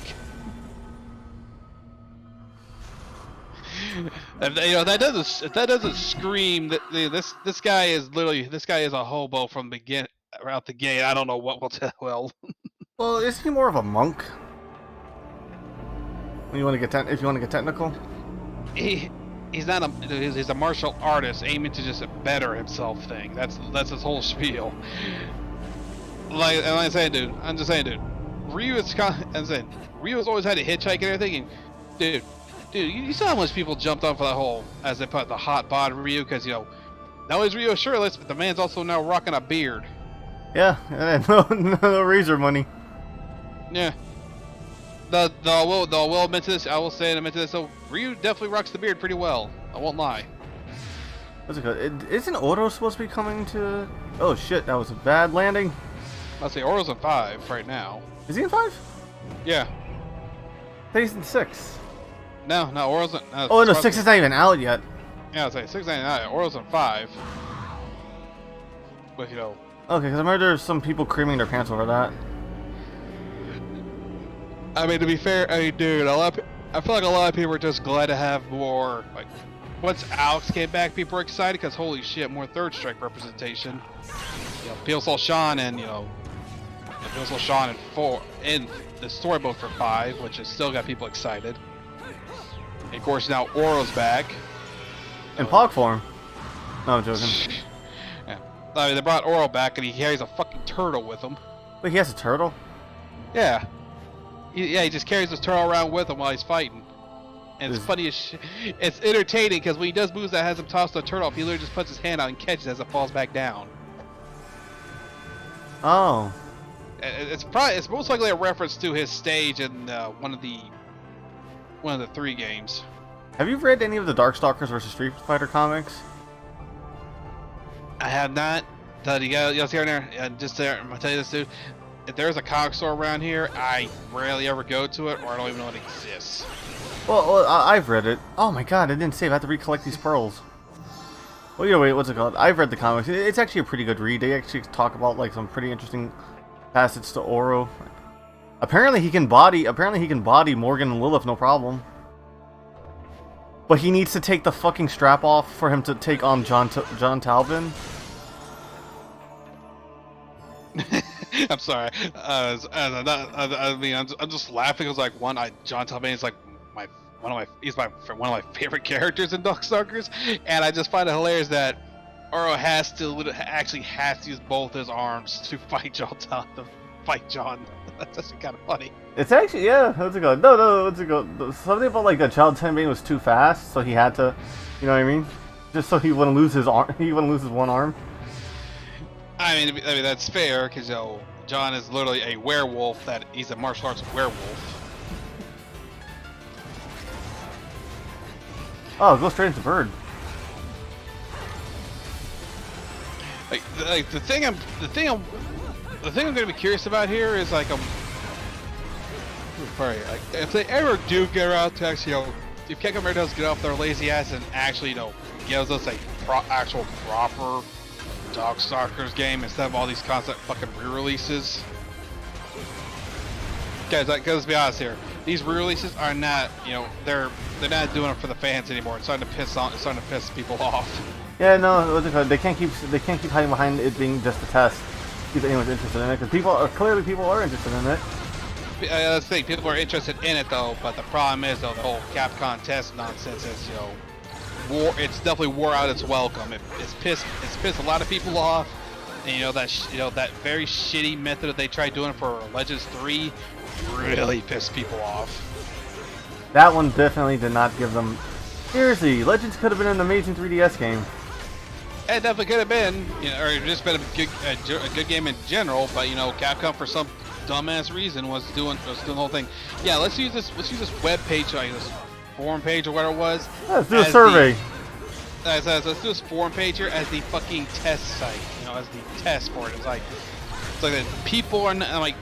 If that doesn't scream that this guy is a hobo from out the gate. I don't know what will tell. Well, is he more of a monk? If you want to get technical. He's not he's a martial artist aiming to just better himself thing. That's his whole spiel. Like I'm saying, dude. Ryu has always had to hitchhike and everything. And dude, you saw how much people jumped on for that whole, as they put the hot bod Ryu, because not only is Ryu shirtless, but the man's also now rocking a beard. Yeah, no razor money. Yeah. I will admit to this. I will say and admit to this. So Ryu definitely rocks the beard pretty well. I won't lie. What's it called? Isn't Oro supposed to be coming to? Oh shit, that was a bad landing. I'll say Oro's in 5 right now. Is he in 5? Yeah. He's in 6. No, Oro's in. Oh no, 6 is not even out yet. Yeah, I'll say 699. Oro's in 5. But Okay, because I remember there's some people creaming their pants over that. I mean, to be fair, dude, I feel like a lot of people are just glad to have more. Like, once Alex came back, people were excited because holy shit, more Third Strike representation. People saw Sean and people saw Sean in 4 in the story mode for 5, which has still got people excited. And of course, now Oro's back. In Pog form. No, I'm joking. Yeah. I mean, they brought Oro back, and he carries a fucking turtle with him. Wait, he has a turtle? Yeah. He just carries his turtle around with him while he's fighting. And it's funny as shit. It's entertaining because when he does moves that has him toss the turtle off, he literally just puts his hand out and catches it as it falls back down. Oh. It's most likely a reference to his stage in one of the 3 games. Have you read any of the Darkstalkers vs. Street Fighter comics? I have not. But you'll see right there. Just there. I'm gonna tell you this, dude. If there's a comic store around here, I rarely ever go to it, or I don't even know it exists. Well, I've read it. Oh my god, I didn't save. I have to recollect these pearls. Well, yeah, wait, what's it called? I've read the comics. It's actually a pretty good read. They actually talk about like some pretty interesting facets to Oro. Apparently he can body Morgan and Lilith, no problem. But he needs to take the fucking strap off for him to take on John Talbin. I'm sorry. I mean, I'm just laughing. It's like John Talbin is like one of my favorite characters in Darkstalkers, and I just find it hilarious that Oro actually has to use both his arms to fight John. That's actually kind of funny. It's actually, yeah, what's it called? No, what's it called? Something about like that Child Talbin was too fast, so he had to, you know what I mean? Just so he wouldn't lose his arm. He wouldn't lose his one arm. I mean that's fair because John is literally a werewolf. He's a martial arts werewolf. Oh, go straight into Bird. Like the thing I'm gonna be curious about here is like if they ever do get around to actually if Capcom ever does get off their lazy ass and actually gives us a actual proper Darkstalkers game instead of all these constant fucking re-releases. Guys, let's be honest here. These re-releases are not, they're not doing it for the fans anymore. It's starting to piss people off. Yeah, no, what's it called? They can't keep hiding behind it being just a test. If anyone's interested in it, because people are interested in it. Let's see, people are interested in it though, but the problem is though the whole Capcom test nonsense is it's definitely wore out its welcome. It's pissed a lot of people off, and that very shitty method that they tried doing for Legends 3 really pissed people off. That one definitely did not give them. Seriously, Legends could have been an amazing 3DS game. It definitely could have been, or just been a good game in general. But Capcom for some dumbass reason was doing the whole thing. Yeah, let's use this web page, this forum page or whatever it was. Let's do a survey. Let's do this forum page here as the fucking test site. As the test for it. It's like that people are not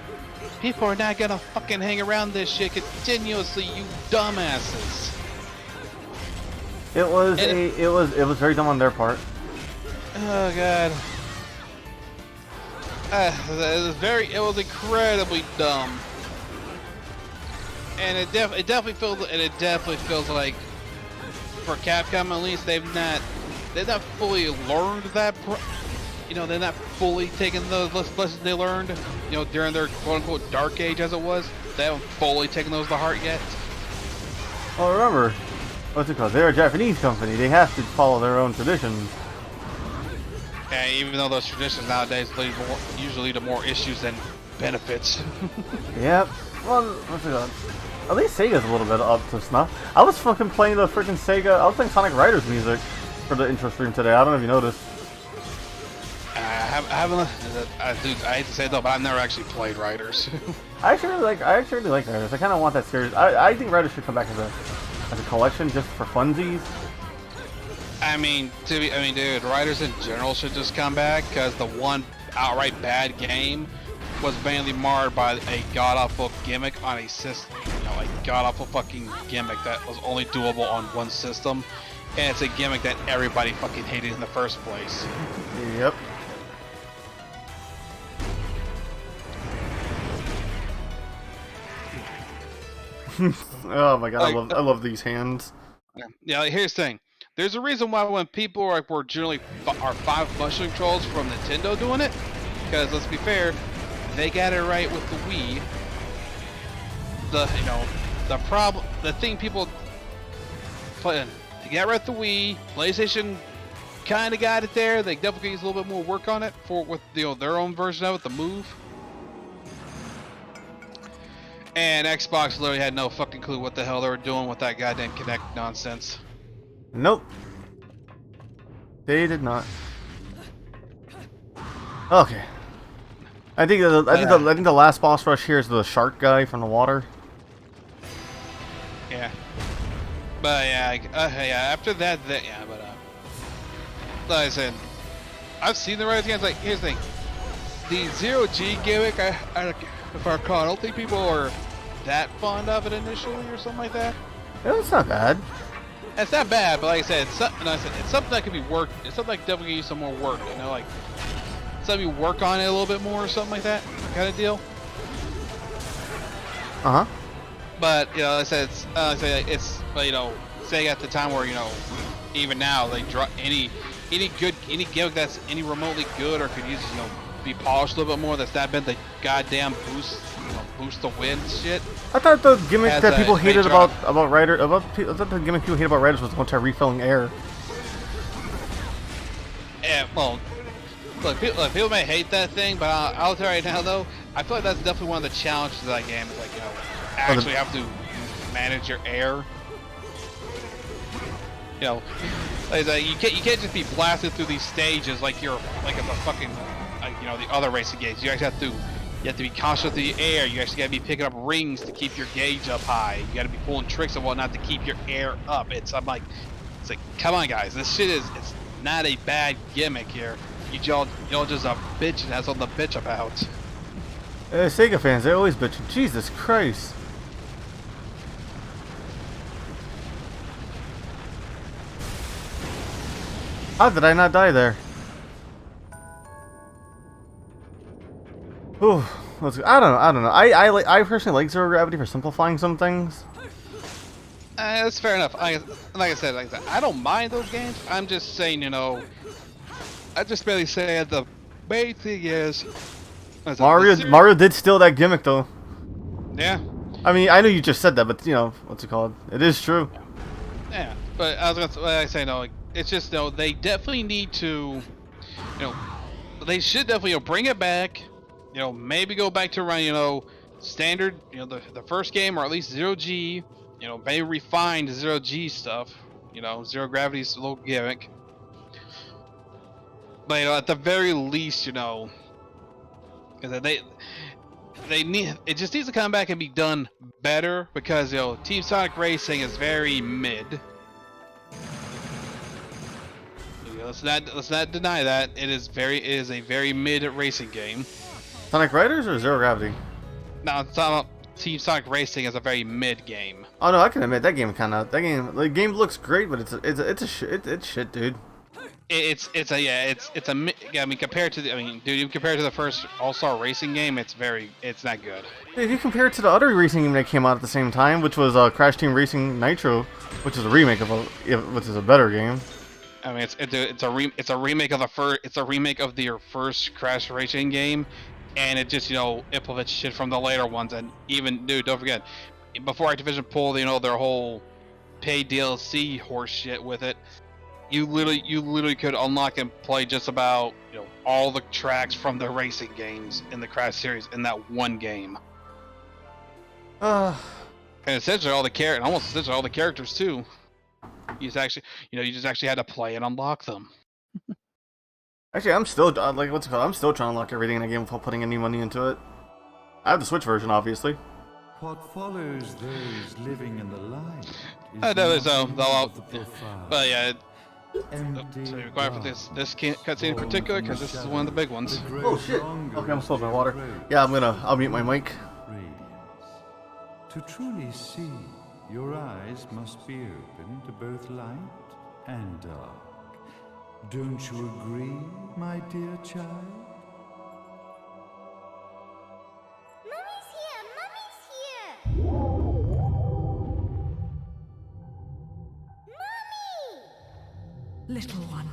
gonna fucking hang around this shit continuously, you dumbasses. It was very dumb on their part. Oh god. It was incredibly dumb. And it definitely feels like for Capcom at least they've not fully learned that they're not fully taking those lessons they learned during their quote-unquote dark age as it was. They haven't fully taken those to heart yet. Well, remember, what's it called? They're a Japanese company. They have to follow their own traditions. Yeah, even though those traditions nowadays usually lead to more issues than benefits. Yep. Well, what's it called? At least Sega's a little bit up to snuff. I was fucking playing the freaking Sega. I was playing Sonic Riders music for the intro stream today. I don't know if you noticed. I haven't. Dude, I hate to say it though, but I've never actually played Riders. I actually really like Riders. I kind of want that series. I think Riders should come back as a collection just for funsies. I mean, dude, Riders in general should just come back because the one outright bad game was mainly marred by a god-awful gimmick on a system. A god-awful fucking gimmick that was only doable on one system, and it's a gimmick that everybody fucking hated in the first place. Yep. Oh my god, I love these hands. Yeah, here's the thing. There's a reason why when people were generally are 5 mushroom trolls from Nintendo doing it, because let's be fair, they got it right with the Wii. The thing people they got rid of the Wii. PlayStation kind of got it there. They definitely use a little bit more work on it with their own version of it, the Move. And Xbox literally had no fucking clue what the hell they were doing with that goddamn Kinect nonsense. Nope. They did not. Okay. I think the last boss rush here is the shark guy from the water. Yeah. But yeah, after that, like I said, I've seen the Rise games. Like, here's the thing: the 0G gimmick, if I recall, I don't think people are that fond of it initially, or something like that. Yeah, it's not bad. It's not bad, but like I said, it's something that could be worked. It's something that definitely use some more work. You know, like something you work on it a little bit more, or something like that, kind of deal. Uh huh. But you know, like I said, it's you know, say at the time where even now they drop any gimmick that's any remotely good or could use be polished a little bit more. That's not been the goddamn boost the wind shit. I thought the gimmick that people hated about Riders, I thought the gimmick people hate about Riders was the one time refilling air. Yeah, well, look, people may hate that thing, but I'll tell you right now though, I feel like that's definitely one of the challenges of that game. Is like actually have to manage your air. Like you can't just be blasted through these stages like you're like it's a fucking the other racing games. You actually have to be conscious of the air. You actually got to be picking up rings to keep your gauge up high. You got to be pulling tricks and whatnot to keep your air up. It's like, come on guys, this shit it's not a bad gimmick here. Y'all just a bitch and has something to bitch about. Sega fans, they're always bitching. Jesus Christ. How did I not die there? Ooh, I don't know. I personally like Zero Gravity for simplifying some things. That's fair enough. Like I said, I don't mind those games. I'm just saying, I just barely say the main thing is Mario did steal that gimmick though. Yeah. I mean, I know you just said that, but what's it called? It is true. Yeah, but I was gonna say it's just they definitely need to, they should definitely bring it back. Maybe go back to run standard, the first game, or at least 0G. Maybe refined 0G stuff. Zero Gravity's a little gimmick. But at the very least, they need it just needs to come back and be done better because Team Sonic Racing is very mid. Let's not deny that it is a very mid racing game. Sonic Riders or Zero Gravity? No, Team Sonic Racing is a very mid game. Oh no, I can admit that game the game looks great, but it's shit, dude. It's compared to even compared to the first All-Star Racing game, it's not good. If you compare it to the other racing game that came out at the same time, which was Crash Team Racing Nitro, which is a remake which is a better game. I mean, it's a remake of their first Crash Racing game, and it just implements shit from the later ones. And even don't forget, before Activision pulled their whole paid DLC horse shit with it, you literally could unlock and play just about all the tracks from the racing games in the Crash series in that one game. And essentially all the characters too. You just actually had to play and unlock them. Actually, I'm still I'm still trying to unlock everything in the game without putting any money into it. I have the Switch version, obviously. What follows those living in the light but yeah, so you're required for this cutscene in particular because this is one of the big ones. Oh shit! Okay, I'm still my water. Yeah, I'll mute my mic. To truly see, your eyes must be open to both light and dark. Don't you agree, my dear child? Mummy's here! Mummy's here! Mummy! Little one.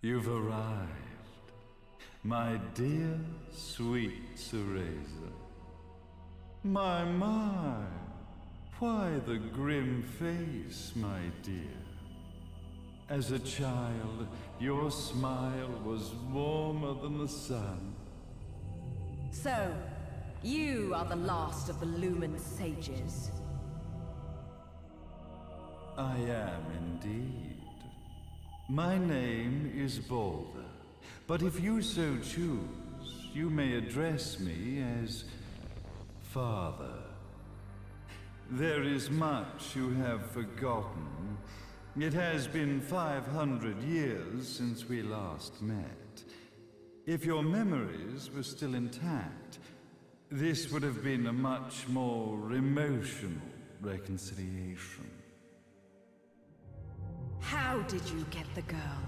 You've arrived, my dear, sweet Cereza. My, Why the grim face, my dear? As a child, your smile was warmer than the sun. So, you are the last of the Lumen sages. I am indeed. My name is Balder, but if you so choose, you may address me as Father. There is much you have forgotten. It has been 500 years since we last met. If your memories were still intact, this would have been a much more emotional reconciliation. How did you get the girl?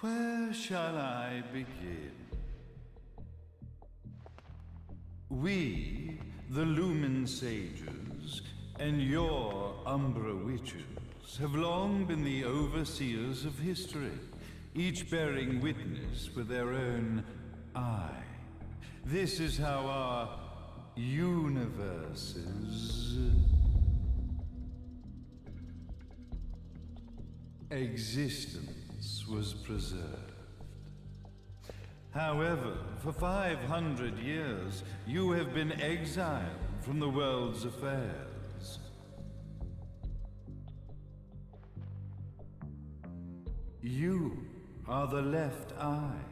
Where shall I begin? We, the Lumen Sages, and your Umbra Witches, have long been the overseers of history, each bearing witness with their own eye. This is how our universes existence was preserved. However, for 500 years, you have been exiled from the world's affairs. You are the left eye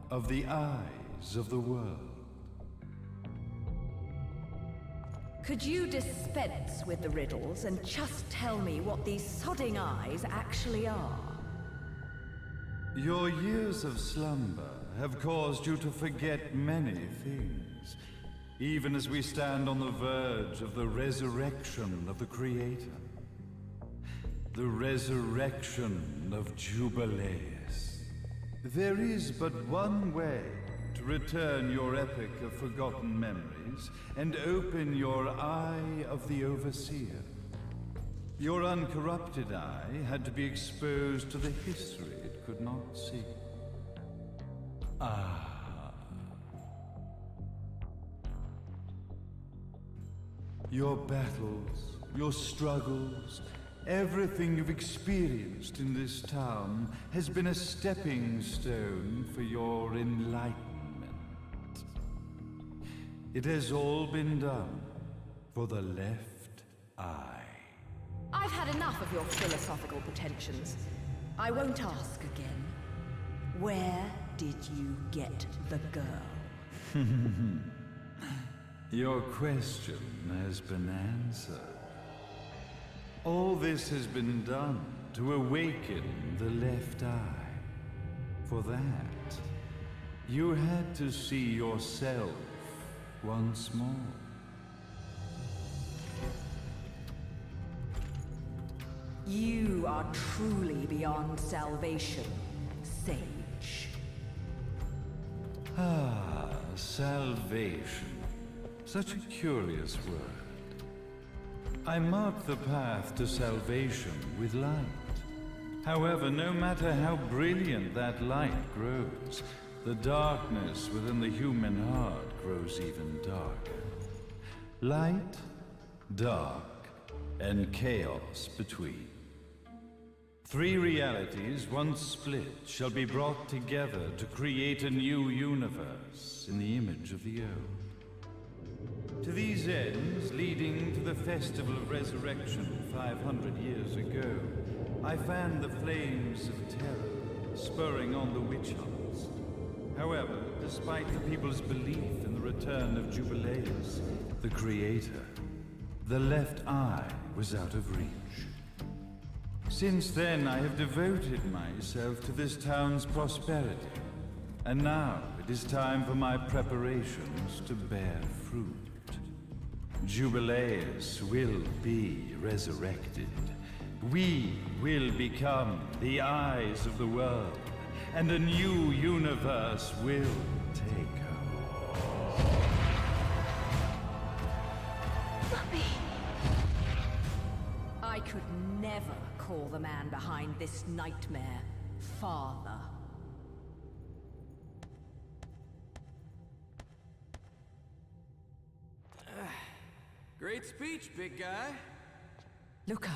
of the eyes of the world. Could you dispense with the riddles and just tell me what these sodding eyes actually are? Your years of slumber have caused you to forget many things, even as we stand on the verge of the resurrection of the Creator. The resurrection of Jubileus. There is but one way to return your epic of forgotten memories and open your eye of the Overseer. Your uncorrupted eye had to be exposed to the history it could not see. Your battles, your struggles, everything you've experienced in this town has been a stepping stone for your enlightenment. It has all been done for the left eye. I've had enough of your philosophical pretensions. I won't ask again. Where did you get the girl? Your question has been answered. All this has been done to awaken the left eye. For that, you had to see yourself once more. You are truly beyond salvation, sage. Ah, salvation. Such a curious word. I mark the path to salvation with light. However, no matter how brilliant that light grows, the darkness within the human heart grows even darker. Light, dark, and chaos between. Three realities, once split, shall be brought together to create a new universe in the image of the old. To these ends, leading to the Festival of Resurrection 500 years ago, I fanned the flames of terror, spurring on the witch hunts. However, despite the people's belief in the return of Jubileus, the Creator, the left eye was out of reach. Since then, I have devoted myself to this town's prosperity, and now it is time for my preparations to bear fruit. Jubileus will be resurrected. We will become the eyes of the world, and a new universe will take hold. Mummy! I could never call the man behind this nightmare father. Great speech, big guy. Luca.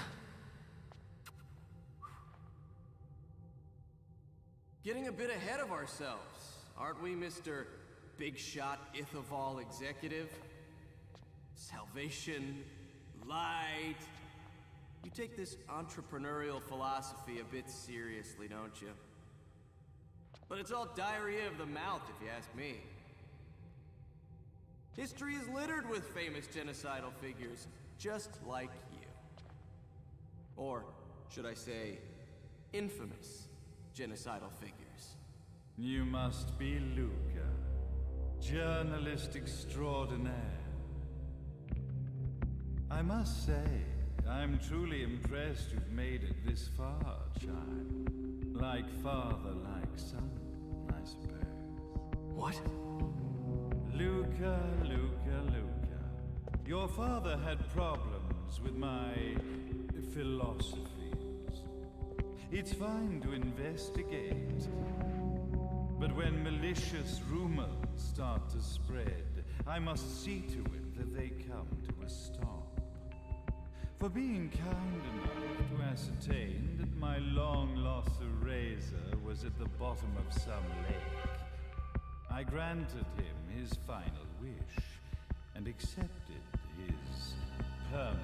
Getting a bit ahead of ourselves, aren't we, Mr. Big Shot Ithaval Executive? Salvation, light. You take this entrepreneurial philosophy a bit seriously, don't you? But it's all diarrhea of the mouth, if you ask me. History is littered with famous genocidal figures, just like you. Or, should I say, infamous genocidal figures. You must be Luca, journalist extraordinaire. I must say, I'm truly impressed you've made it this far, child. Like father, like son, I suppose. What? Luca, Luca, Luca. Your father had problems with my philosophies. It's fine to investigate, but when malicious rumors start to spread, I must see to it that they come to a stop. For being kind enough to ascertain that my long-lost eraser was at the bottom of some lake, I granted him his final wish and accepted his permanent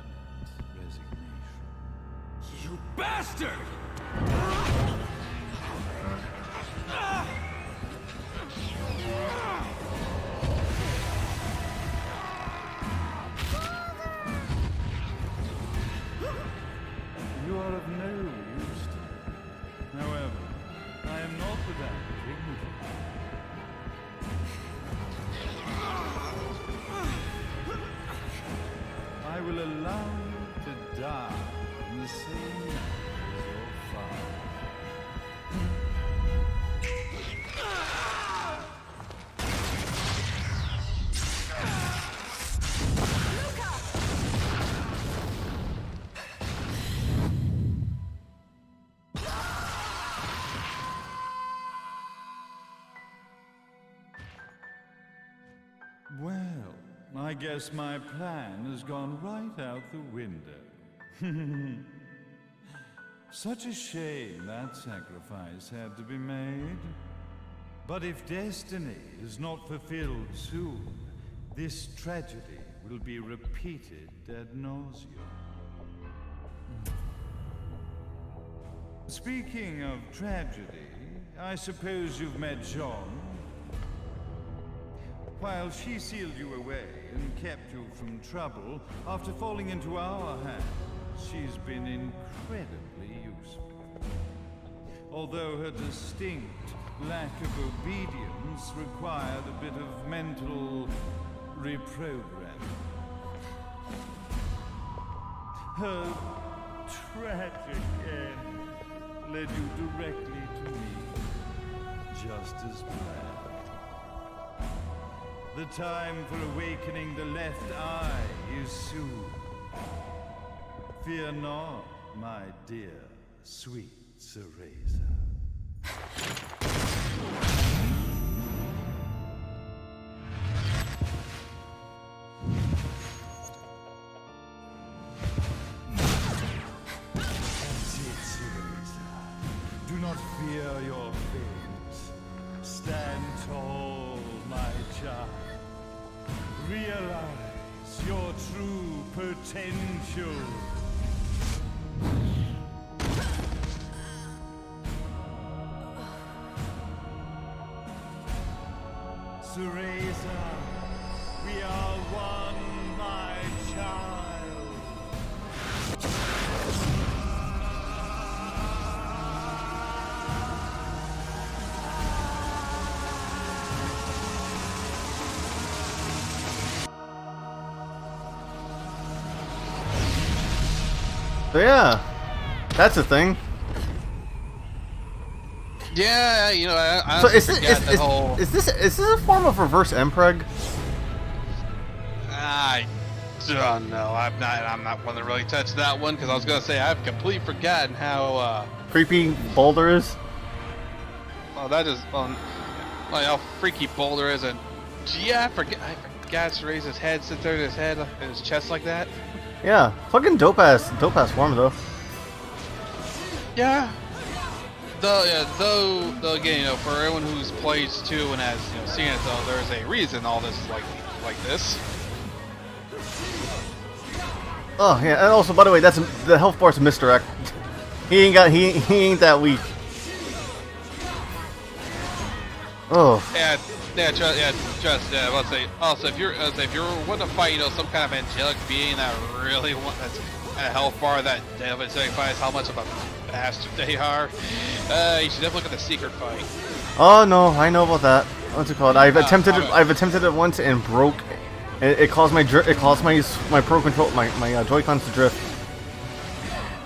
resignation. You bastard! You are of no use to me. However, I am not without dignity. I will allow you to die in the same manner as your father. Well, I guess my plan has gone right out the window. Such a shame that sacrifice had to be made. But if destiny is not fulfilled soon, this tragedy will be repeated ad nauseum. Speaking of tragedy, I suppose you've met Jean. While she sealed you away and kept you from trouble, after falling into our hands, she's been incredibly useful. Although her distinct lack of obedience required a bit of mental reprogramming. Her tragic end led you directly to me, just as planned. The time for awakening the left eye is soon. Fear not, my dear, sweet Cereza. That's it, Cereza. Do not fear your fate. Stand tall, my child. Realize your true potential. Cereza, we are one, my child. So yeah, that's a thing. Yeah, you know, I So honestly forgot that whole. is this a form of reverse MPreg? I don't know. I'm not one to really touch that one because I was gonna say I've completely forgotten how. Creepy Boulder is? Well, that is like how freaky Boulder is, and yeah, I forgot guy to raise his head, sit there in his head, in his chest like that. Yeah, fucking dope ass form though. Yeah. Though again, you know, for everyone who's played 2 and has, you know, seen it, though, there's a reason all this is like this. Oh yeah, and also by the way, that's the health bar's a misdirect. He ain't that weak. Oh. Yeah, let's say. Also, if you're wanting to fight, you know, some kind of angelic being that really that's at a health bar that signifies how much of a bastard they are, you should definitely look at the secret fight. Oh no, I know about that. What's it called? I've attempted it once and broke. It caused my pro control my Joy-Cons to drift.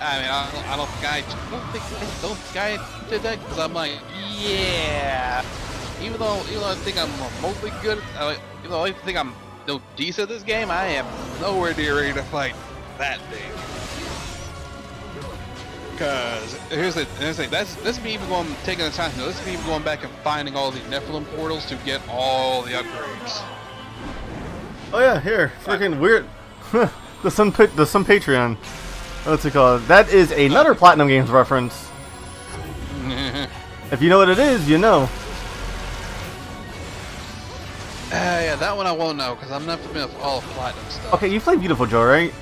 I mean, I don't think I did that because I'm like, yeah. Even though I think I'm remotely good, even though I think I'm no decent at this game, I am nowhere near ready to fight that thing. Cause here's the thing. This me even taking the time. This me even going back and finding all the Nephilim portals to get all the upgrades. Oh yeah, here, freaking weird. the Sun Patreon. What's it called? That is another Platinum Games reference. If you know what it is, you know. Yeah, that one I won't know because I'm not familiar with all of Platinum stuff. Okay, you played Beautiful Joe, right?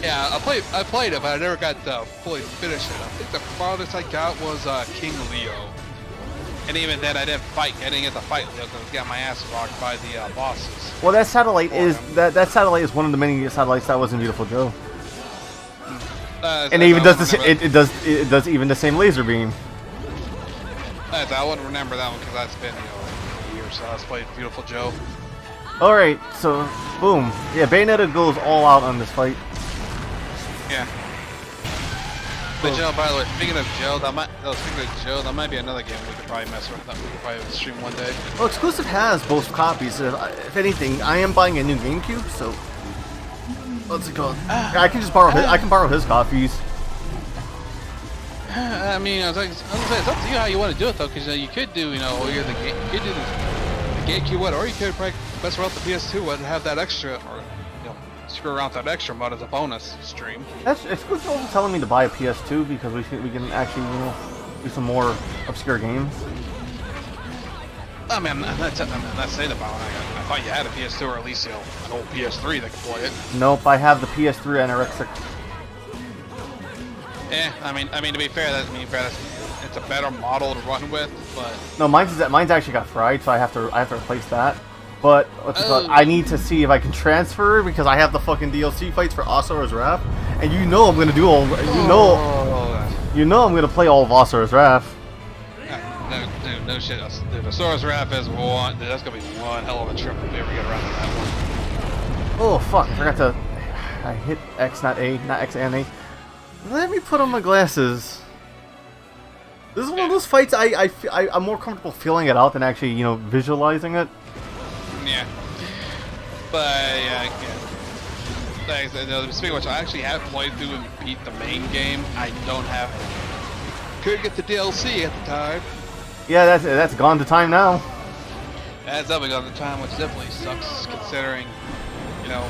Yeah, I played it, but I never got to fully finish it. I think the farthest I got was King Leo, and even then I didn't get to fight Leo because I got my ass rocked by the bosses. Well, that satellite is that satellite is one of the many satellites that was in Beautiful Joe. And it even does it does even the same laser beam. I wouldn't remember that one because that's been, you know, a year or so. I played Beautiful Joe. All right, so boom, yeah, Bayonetta goes all out on this fight. Yeah. But Joe, by the way, speaking of Joe, that might be another game we could probably mess with. That we could probably stream one day. Well, Exclusive has both copies. If anything, I am buying a new GameCube, so what's it called? I can just borrow I can borrow his copies. I mean, I was gonna say, it's up to you how you want to do it though, because you could do, you know, you could do the GameCube one, or you could probably mess around with the PS2 one and have that extra, or you know, screw around with that extra mode as a bonus stream. That's Exclusive also telling me to buy a PS2 because we can actually, you know, do some more obscure games. I mean, I'm not saying about it. I thought you had a PS2 or at least, you know, an old PS3 that could play it. Nope, I have the PS3 anorexic. Yeah, I mean, to be fair, it's a better model to run with, but No, mine's actually got fried, so I have to replace that. But what's it called? I need to see if I can transfer because I have the fucking DLC fights for Asura's Wrath, and you know I'm gonna do all. You know I'm gonna play all of Asura's Wrath. No shit. Dude, Asura's Wrath is one. Dude, that's gonna be one hell of a trip if we ever get around to that one. Oh fuck! I forgot to. I hit X, not A, not X and A. Let me put on my glasses. This is one of those fights I'm more comfortable feeling it out than actually, you know, visualizing it. Yeah. But yeah. Thanks. Speaking of which, I actually have played through and beat the main game. I don't have. Couldn't get the DLC at the time. Yeah, that's gone to time now. That's definitely gone to time, which definitely sucks considering, you know,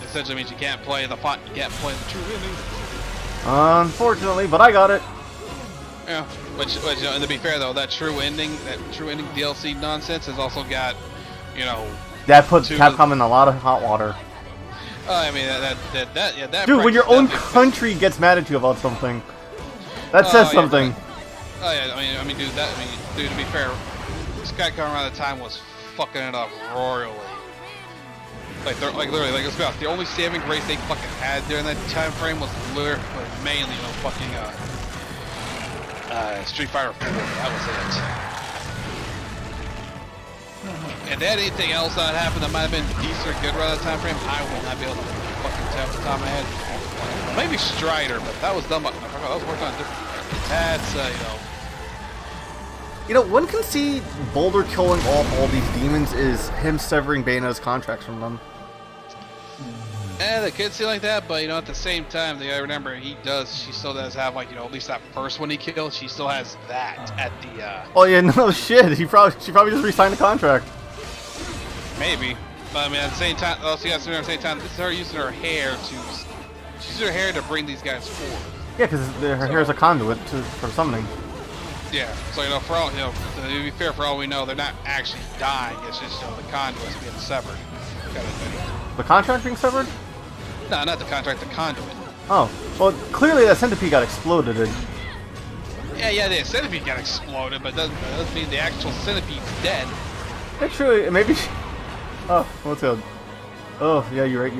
essentially means you can't play the true ending. Unfortunately, but I got it. Yeah, which you know, and to be fair though, that true ending DLC nonsense has also got, you know, that puts Capcom in a lot of hot water. I mean that. Dude, when your own country gets mad at you about something, that says something. Oh yeah, I mean, dude, to be fair, Capcom around the time was fucking it up royally. Literally, let's be honest, the only saving grace they fucking had during that time frame was mainly, you know, fucking Street Fighter 4. That was it. And had anything else that happened that might have been decent or good around that time frame, I will not be able to fucking tell off the top of my head. Maybe Strider, but that was done by, I forgot, that was working on different. That's you know. You know, one can see Boulder killing off all these demons is him severing Bayonetta's contracts from them. Yeah, they could see like that, but you know, at the same time, they gotta remember she still does have, like, you know, at least that first one he killed, she still has that at the Oh yeah, no shit. She probably just re-signed the contract. Maybe. But I mean, at the same time, also you guys remember at the same time, this is her using her hair she's using her hair to bring these guys forward. Yeah, because her hair is a conduit for summoning. Yeah, so for all, to be fair, for all we know, they're not actually dying. It's just, the conduit's being severed, kind of thing. The contract being severed? No, not the contract, the conduit. Oh, well, clearly that centipede got exploded. Yeah, the centipede got exploded, but that doesn't mean the actual centipede's dead. Actually, maybe. Oh, what's good? Oh, yeah, you're right.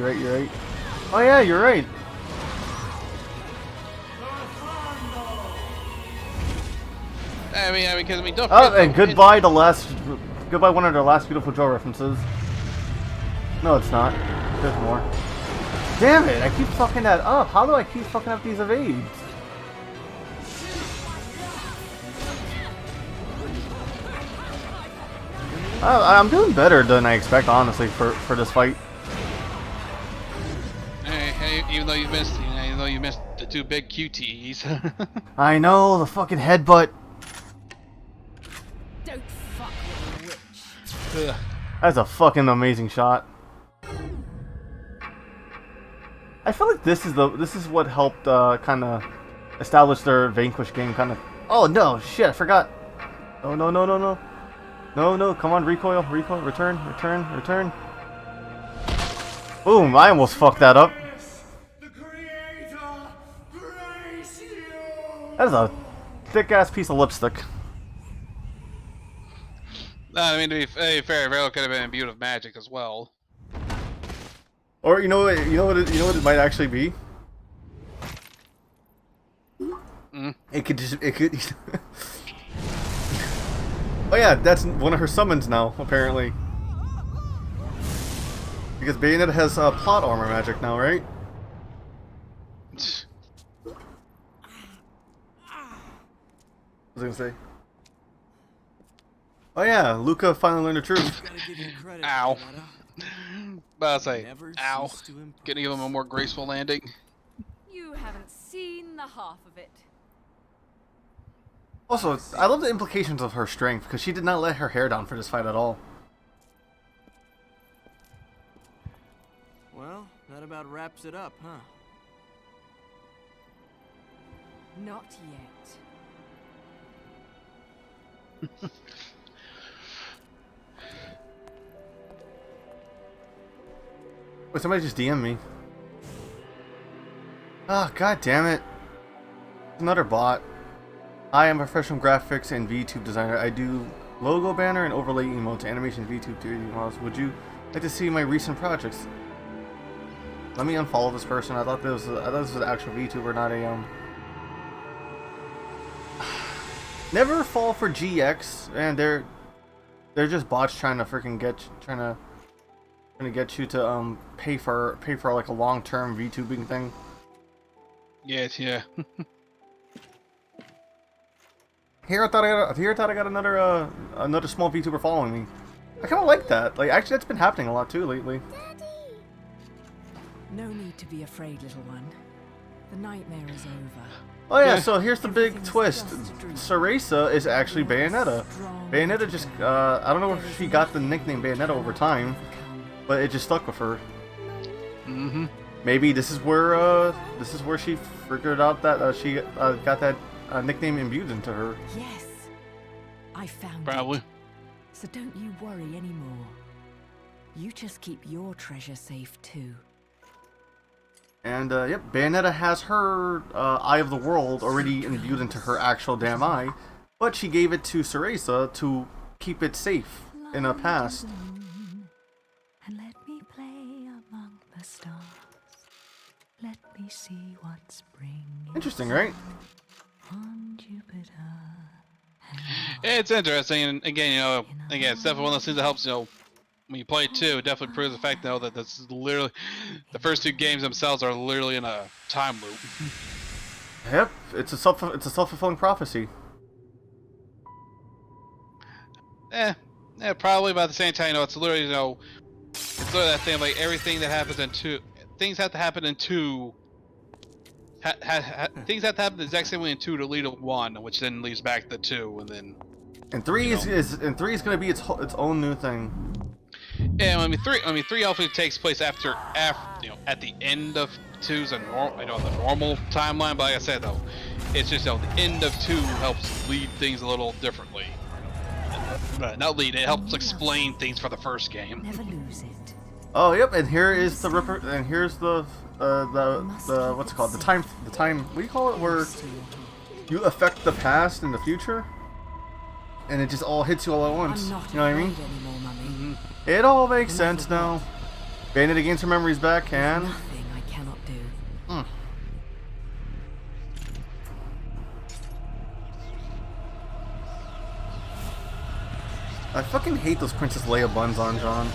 Oh, yeah, you're right. I mean, don't. Oh, and goodbye one of their last beautiful Joe references. No, it's not. There's more. Damn it! I keep fucking that up. How do I keep fucking up these evades? I'm doing better than I expect, honestly, for this fight. Hey, even though you missed the 2 big QTEs. I know, the fucking headbutt. Don't fuck with a witch. That's a fucking amazing shot. I feel like this is what helped kind of establish their Vanquish game. Kind of. Oh no, shit! I forgot. Oh no! No! Come on, recoil! Return! Boom! I almost fucked that up. That is a thick ass piece of lipstick. I mean, to be fair, Vero could have been imbued with magic as well. Or you know what it might actually be. It could. Oh yeah, that's one of her summons now, apparently. Because Bayonetta has plot armor magic now, right? What was I gonna say? Oh yeah, Luca finally learned the truth. Ow. But I'll say, ow. Gonna give him a more graceful landing. You haven't seen the half of it. Also, I love the implications of her strength, because she did not let her hair down for this fight at all. Well, that about wraps it up, huh? Not yet. Wait, somebody just DM'd me. Oh, god damn it. Another bot. I am a professional graphics and VTube designer. I do logo banner and overlay emotes, animation, VTube 3D models. Would you like to see my recent projects? Let me unfollow this person. I thought this was an actual VTuber, not a Never fall for GX, and they're just bots trying to freaking get you to pay for like a long-term VTubing thing. Yes, yeah. Here I thought I got another small VTuber following me. I kind of like that. Like, actually, that's been happening a lot too lately. No need to be afraid, little one. The nightmare is over. Oh yeah, so here's the big twist. Cereza is actually Bayonetta. Bayonetta just, I don't know if she got the nickname Bayonetta over time, but it just stuck with her. Mm-hmm. Maybe this is where she figured out that she got that nickname imbued into her. Yes, I found Probably. it. So don't you worry anymore. You just keep your treasure safe too. And yep, Bayonetta has her Eye of the World already imbued into her actual damn eye, but she gave it to Cereza to keep it safe in a past. And let me play among the stars. Let me see what spring is. Interesting, right? On Jupiter. It's interesting, and again, it's definitely one of those things that helps, when you play 2, it definitely proves the fact, that this is literally, the first 2 games themselves are literally in a time loop. Yep, it's a self-fulfilling prophecy. Probably, but at the same time, it's literally, it's literally that thing, like, everything that happens in 2, things have to happen in 2, things have to happen the exact same way in 2 to lead to 1, which then leads back to 2, and then... And 3 is going to be its own new thing. Yeah, three hopefully takes place after at the end of two's a the normal timeline. But like I said though, it's just the end of two helps lead things a little differently. Not lead, it helps explain things for the first game. Never lose it. Oh, yep, and here is the ripper, and here's the what's it called? The time, what do you call it? Where you affect the past and the future, and it just all hits you all at once. You know what I mean? Mm-hmm. It all makes sense now. Bayonetta gains her memories back, and Nothing I cannot do. I fucking hate those Princess Leia buns on John.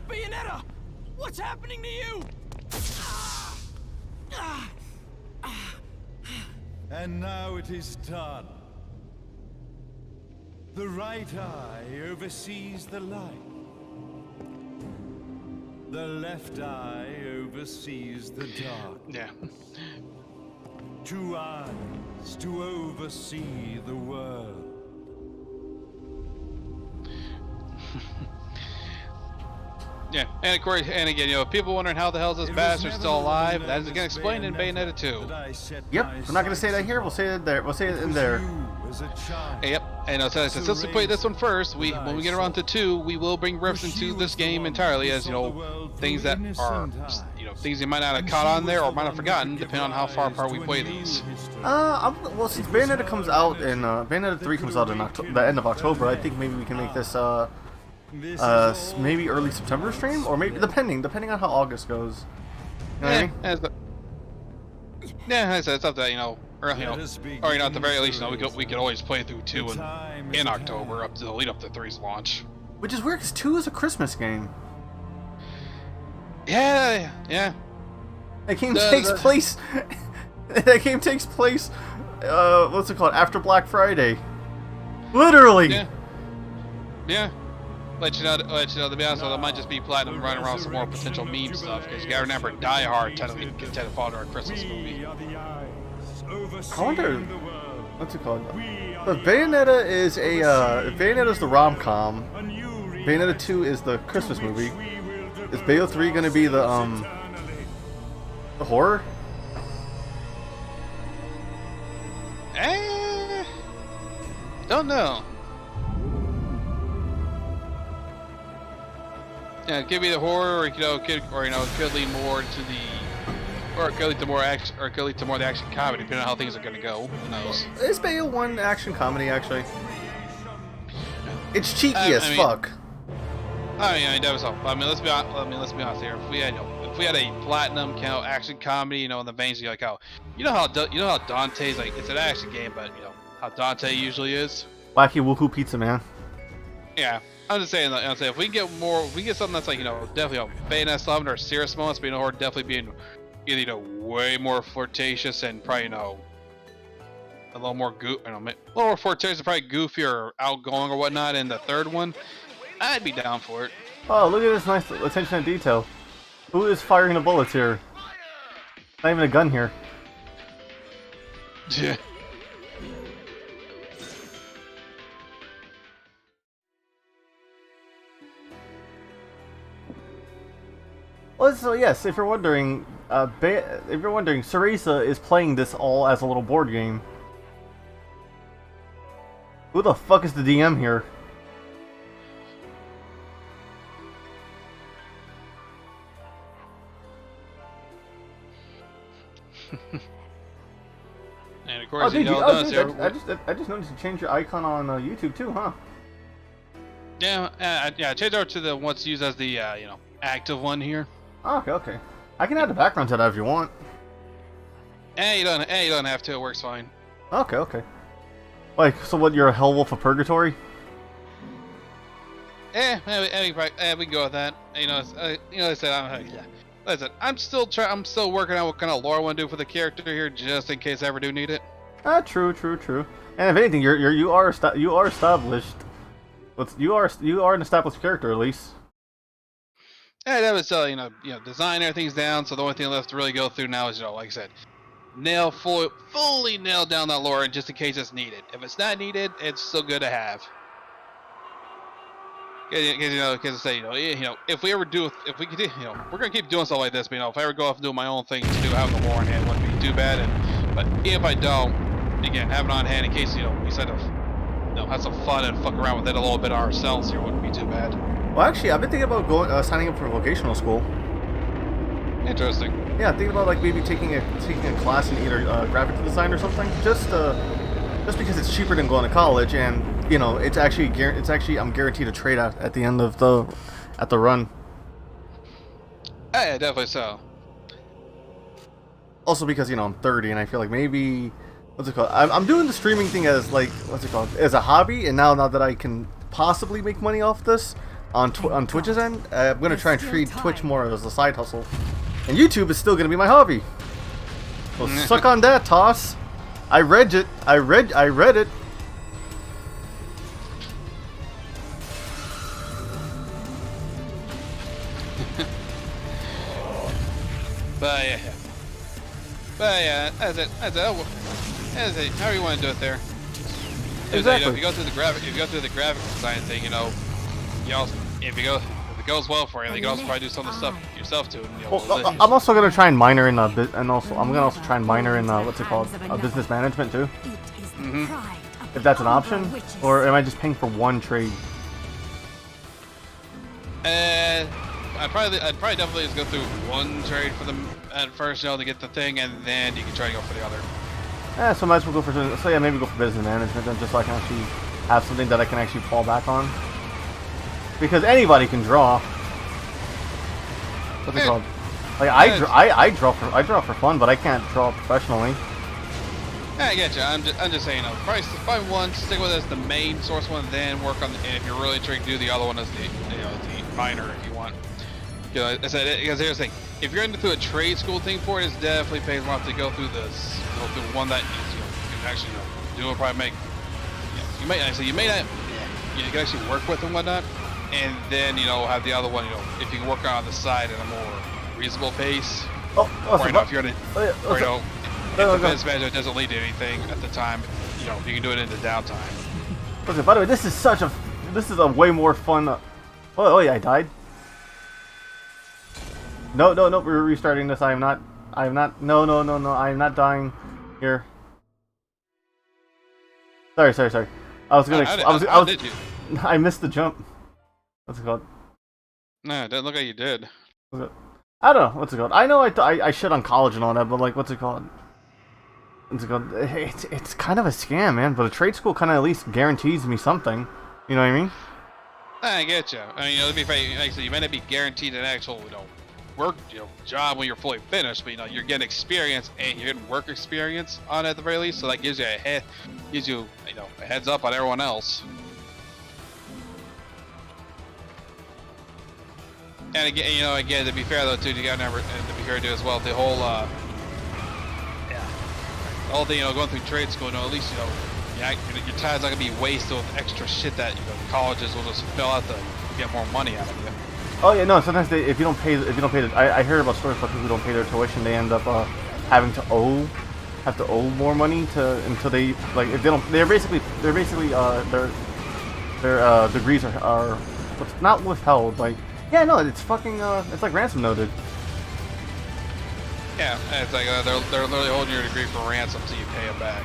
Bayonetta! What's happening to you? And now it is done. The right eye oversees the light. The left eye oversees the dark. Yeah. Two eyes to oversee the world. Yeah, and of course, and again, people wondering how the hell is this bastard still alive? That is again explained in Bayonetta 2. Yep, we're not gonna say that here. We'll say it there. We'll say it in there. Yep, and so since we played this one first, when we get around to 2, we will bring reference to this game entirely as things that are things you might not have caught on there or might have forgotten, depending on how far apart we play these. Well, since Bayonetta comes out in Bayonetta 3 comes out in the end of October, I think maybe we can make this maybe early September stream, or maybe depending on how August goes. You know what I mean? Yeah, it's up to early, or at the very least, we could always play through 2 in October up to the lead up to 3's launch. Which is weird, because 2 is a Christmas game. Yeah. That game takes place. That game takes place. What's it called? After Black Friday. Literally. Yeah. Let you know, to be honest with you, it might just be Platinum running around some more potential meme stuff, because you gotta remember, Die Hard technically can fall to our Christmas movie. I wonder, what's it called? But Bayonetta is Bayonetta's the rom-com. Bayonetta 2 is the Christmas movie. Is Bayo 3 gonna be the horror? Don't know. Yeah, it could be the horror, or it could lead more to the, or it could lead to more action, or it could lead to more of the action comedy, depending on how things are going to go. Who knows? Is Bayo 1 action comedy actually? It's cheeky as fuck. That was all. Let's be honest here. If we had a Platinum action comedy, in the veins of how Dante's it's an action game, but how Dante usually is. Wacky Woohoo Pizza Man. Yeah. I'm just saying that, if we get something that's definitely Bayonetta 11 or serious moments, but or definitely being either way more flirtatious and probably a little more more flirtatious, probably goofy or outgoing or whatnot in the third one, I'd be down for it. Oh, look at this nice attention to detail. Who is firing the bullets here? Not even a gun here. Yeah. Well, so yes, if you're wondering, Cereza is playing this all as a little board game. Who the fuck is the DM here? And of course, I just noticed you changed your icon on YouTube too, huh? Yeah, change over to the what's used as the active one here. Oh, okay. I can add the background to that if you want. You don't have to. It works fine. Okay. Like, so what? You're a Hell Wolf of Purgatory? We can go with that. I said, I'm still working out what kind of lore I want to do for the character here, just in case I ever do need it. True. And if anything, you are established. You are an established character at least. Yeah, that was design everything's down. So the only thing left to really go through now is like I said, fully nail down that lore, just in case it's needed. If it's not needed, it's still good to have. Because say, if we ever do, if we could, we're gonna keep doing stuff like this. But if I ever go off and do my own thing to do having the war on hand wouldn't be too bad. But if I don't, again, have it on hand in case we set of, have some fun and fuck around with it a little bit ourselves here wouldn't be too bad. Well, actually, I've been thinking about signing up for vocational school. Interesting. Yeah, thinking about like maybe taking a class in either graphic design or something. Just because it's cheaper than going to college, and it's actually I'm guaranteed a trade at the end of the run. Yeah, definitely so. Also because I'm 30 and I feel like maybe what's it called? I'm doing the streaming thing as like as a hobby, and now that I can possibly make money off this on Twitch's end, I'm gonna try and treat Twitch more as a side hustle, and YouTube is still gonna be my hobby. So suck on that, Toss. I read it. But yeah, that's it. However you want to do it there. Exactly. If you go through the graphic design thing, you also, if it goes well for you, you can also probably do some of the stuff yourself too. I'm also gonna try and minor in I'm gonna also try and minor in business management too. If that's an option, or am I just paying for one trade? I'd probably definitely just go through one trade for them at first, to get the thing, and then you can try to go for the other. Yeah, so I might as well go for maybe go for business management then, just so I can actually have something that I can actually fall back on. Because anybody can draw. What's it called? Like I draw for fun, but I can't draw professionally. Yeah, I get you. I'm just saying, probably one, stick with it as the main source one, then work on. And if you're really trying to do the other one as the minor, if you want. I said, because here's the thing: if you're into a trade school thing for it, it's definitely pays more to go through this, through one that you can actually do it. Probably make. You may not. You can actually work with and whatnot, and then have the other one. If you can work on the side at a more reasonable pace. Or if you're in if the business management doesn't lead to anything at the time, you can do it in the downtime. Okay, by the way, this is a way more fun. Oh yeah, I died. No, we're restarting this. I am not, no, I am not dying here. Sorry. I was gonna, I missed the jump. What's it called? No, it doesn't look like you did. I don't know, what's it called? I know I shit on college and all that, but like, what's it called? It's kind of a scam, man, but a trade school kind of at least guarantees me something. You know what I mean? I get you. I mean, to be fair, like I said, you may not be guaranteed an actual, work, job when you're fully finished, but you're getting experience and you're getting work experience on it at the very least. So that gives you a heads up on everyone else. And again, to be fair though, too, you gotta remember, and to be fair too as well, the whole the whole thing, going through trade school, at least your time's not gonna be wasted with extra shit that colleges will just fill out to get more money out of you. Oh yeah, no. Sometimes if you don't pay, I heard about stories about people who don't pay their tuition, they end up have to owe more money until they if they don't, they're basically their degrees are not withheld. Like, yeah, no, it's fucking it's like ransom noted. Yeah, it's like they're literally holding your degree for ransom until you pay it back.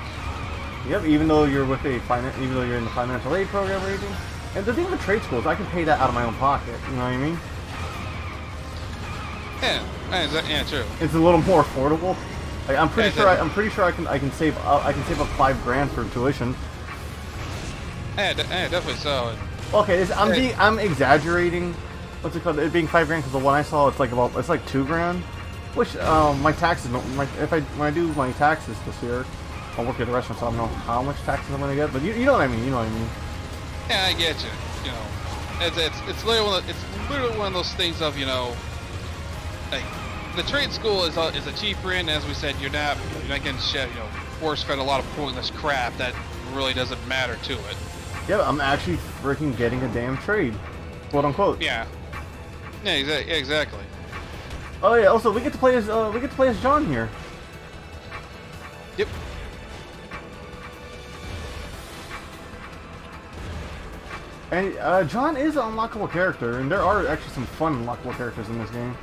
Yep, even though you're in the financial aid program or anything. And the thing with trade schools, I can pay that out of my own pocket. You know what I mean? Yeah, true. It's a little more affordable. Like, I'm pretty sure I can save up $5,000 for tuition. Yeah, definitely so. Okay, I'm exaggerating. What's it called? It being $5,000 because the one I saw it's like $2,000. Which my taxes when I do my taxes this year, I'll work at a restaurant, so I don't know how much taxes I'm gonna get. But you know what I mean. You know what I mean. Yeah, I get you. It's literally one of those things of like the trade school is a cheaper end. As we said, you're not getting force fed a lot of pointless crap that really doesn't matter to it. Yeah, I'm actually freaking getting a damn trade, quote unquote. Yeah. Yeah, exactly. Oh yeah. Also, we get to play as John here. Yep. And John is an unlockable character, and there are actually some fun unlockable characters in this game.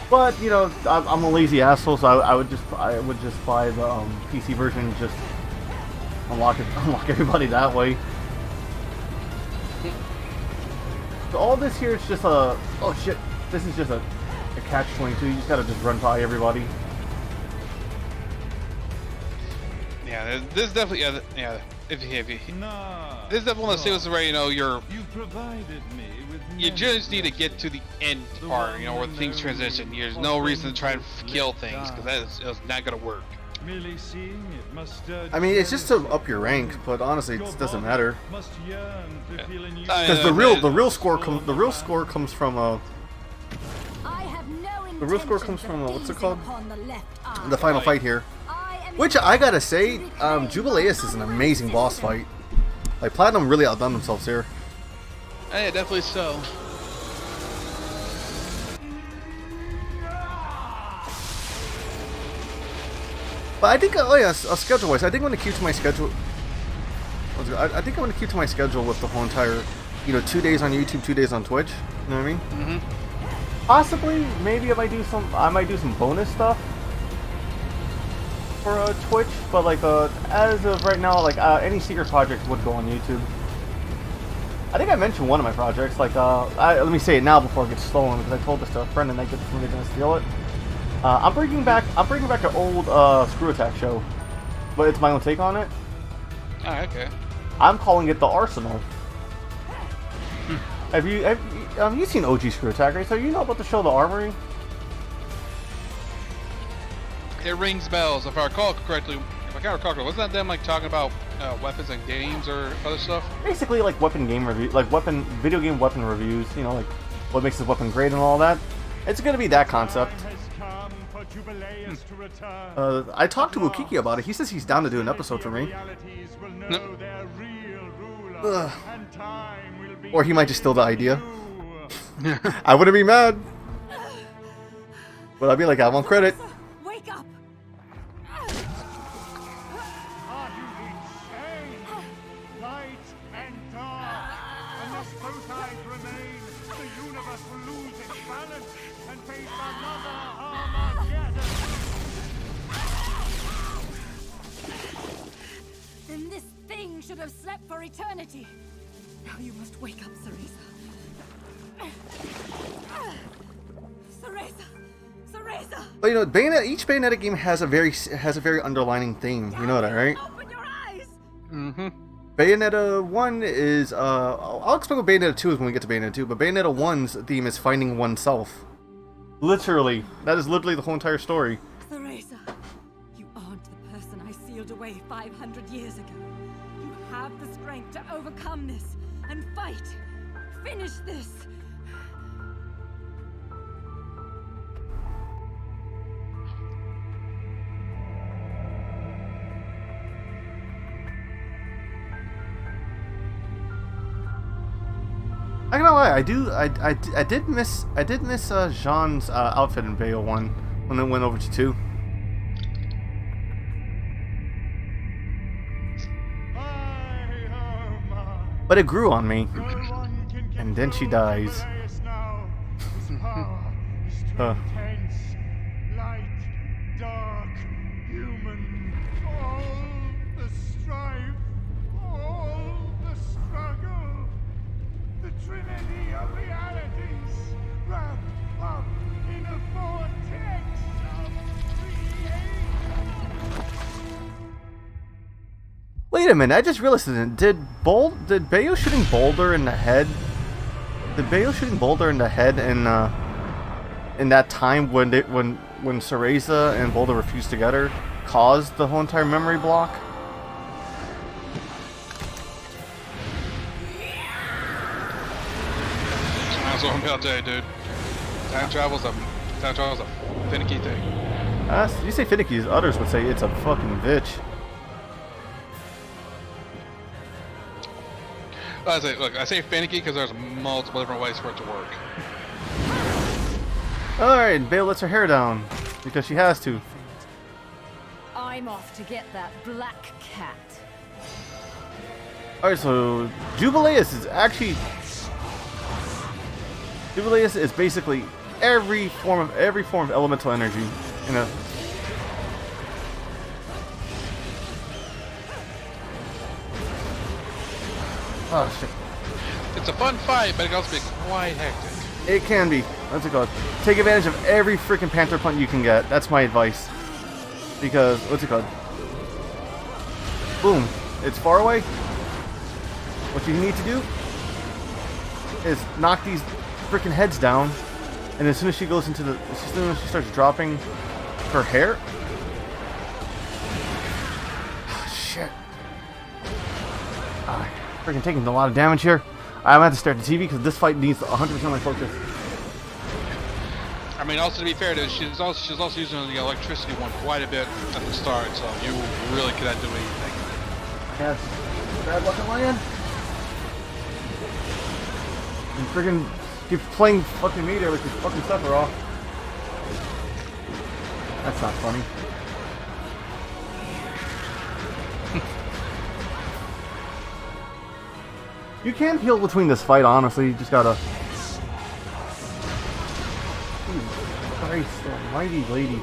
But you know, I'm a lazy asshole, so I would just buy the PC version, and just unlock everybody that way. So all this here is just a oh shit, this is just a catch-22. You just gotta just run by everybody. Yeah, this is definitely yeah. If you this is definitely one of those things where you know you provided me with you just need to get to the end part, you know, where things transition. There's no reason to try and kill things because it's not gonna work. Merely seeing it must I mean, it's just to up your rank, but honestly, it doesn't matter. Because the real score comes from what's it called? The final fight here. Which I gotta say, Jubileus is an amazing boss fight. Like Platinum really outdone themselves here. Yeah, definitely so. But I think, oh yeah, schedule-wise, I think I'm gonna keep to my schedule. I think I'm gonna keep to my schedule with the whole entire, you know, 2 days on YouTube, 2 days on Twitch. You know what I mean? Mm-hmm. Possibly, maybe if I might do some bonus stuff for Twitch. But like, as of right now, like any secret project would go on YouTube. I think I mentioned one of my projects. Like, let me say it now before it gets stolen, because I told this to a friend and they get somebody gonna steal it. I'm bringing back an old Screw Attack show, but it's my own take on it. Oh, okay. I'm calling it the Arsenal. Have you seen OG Screw Attack, right? So you know about the show The Armory? It rings bells. If I recall correctly, wasn't that them like talking about weapons and games or other stuff? Basically, like video game weapon reviews. You know, like what makes this weapon great and all that. It's gonna be that concept. I talked to Ukiki about it. He says he's down to do an episode for me. Or he might just steal the idea. I wouldn't be mad. But I'd be like, I want credit. Wake up! Are you insane? Light and dark. Unless both sides remain, the universe will lose its balance and face another Armageddon. Then this thing should have slept for eternity. Now you must wake up, Cereza. Cereza! But you know, each Bayonetta game has a very underlining theme. You know that, right? Open your eyes! Mm-hmm. Bayonetta 1 is I'll explain what Bayonetta 2 is when we get to Bayonetta 2, but Bayonetta 1's theme is finding oneself. Literally. That is literally the whole entire story. Cereza, you aren't the person I sealed away 500 years ago. You have the strength to overcome this and fight. Finish this. I can't lie, I did miss Jean's outfit in Bayo 1 when it went over to 2. But it grew on me. And then she dies. Light, dark, human, all the strife, all the struggle, the trinity of realities wrapped up in a vortex of creation. Wait a minute, I just realized something. Did Bayo shooting Boulder in the head? Did Bayo shooting Boulder in the head in that time when Cereza and Boulder were fused together caused the whole entire memory block? That's what I'm about to tell you, dude. Time travel's a finicky thing. You say finicky, others would say it's a fucking bitch. I say finicky because there's multiple different ways for it to work. Alright, Bayo lets her hair down because she has to. I'm off to get that black cat. Alright, so Jubileus is actually... Jubileus is basically every form of elemental energy. You know. Oh shit. It's a fun fight, but it can also be quite hectic. It can be. What's it called? Take advantage of every freaking Panther Punt you can get. That's my advice. Because, what's it called? Boom. It's far away. What you need to do is knock these freaking heads down. And as soon as she goes into the... As soon as she starts dropping her hair... Oh, shit. Freaking taking a lot of damage here. I'm going to have to start the TV because this fight needs 100% my focus. I mean, also to be fair, she's also using the electricity one quite a bit at the start, so you really cannot do anything. Yeah, it's bad luck on my end. And freaking keeps playing fucking me there with his fucking Sephiroth. That's not funny. You can heal between this fight, honestly. You just gotta... Jesus Christ, almighty lady.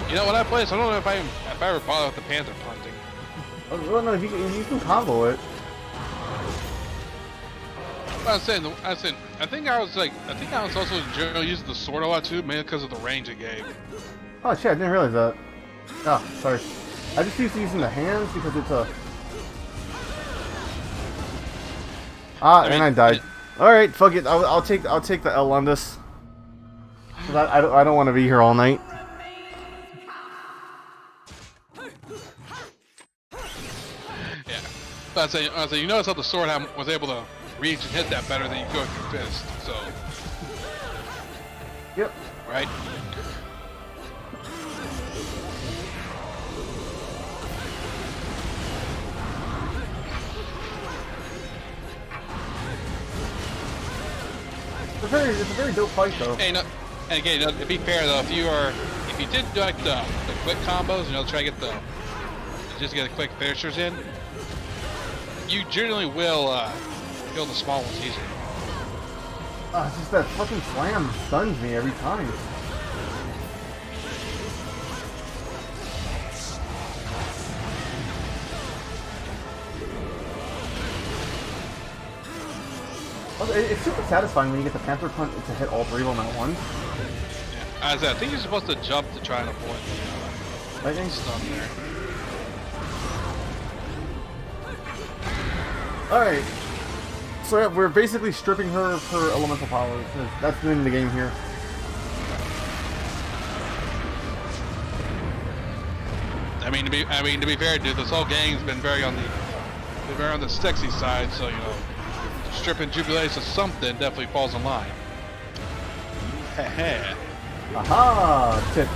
You know what I play? So I don't know if I ever bother with the Panther punting. Well, no, you can combo it. I was saying, I think I was also generally using the sword a lot too, mainly because of the range it gave. Oh shit, I didn't realize that. Oh, sorry. I just used to using the hands because it's a... and I died. Alright, fuck it. I'll take the L on this. 'Cause I don't want to be here all night. Yeah. But I was saying, you notice how the sword was able to reach and hit that better than you could with your fist, so... Yep. Right? It's a very dope fight, though. Hey, no, and again, to be fair though, if you did do like the quick combos, try to get just get the quick finishers in, you generally will kill the small ones easier. It's just that fucking slam stuns me every time. It's super satisfying when you get the Panther Punt to hit all three of them at once. Yeah. As I think you're supposed to jump to try and avoid the lightning stuff there. Alright. So yeah, we're basically stripping her of her elemental powers. That's doing the game here. I mean to be fair, dude, this whole game's been very on the sexy side, so stripping Jubileus of something definitely falls in line. Heh. Aha! Tits.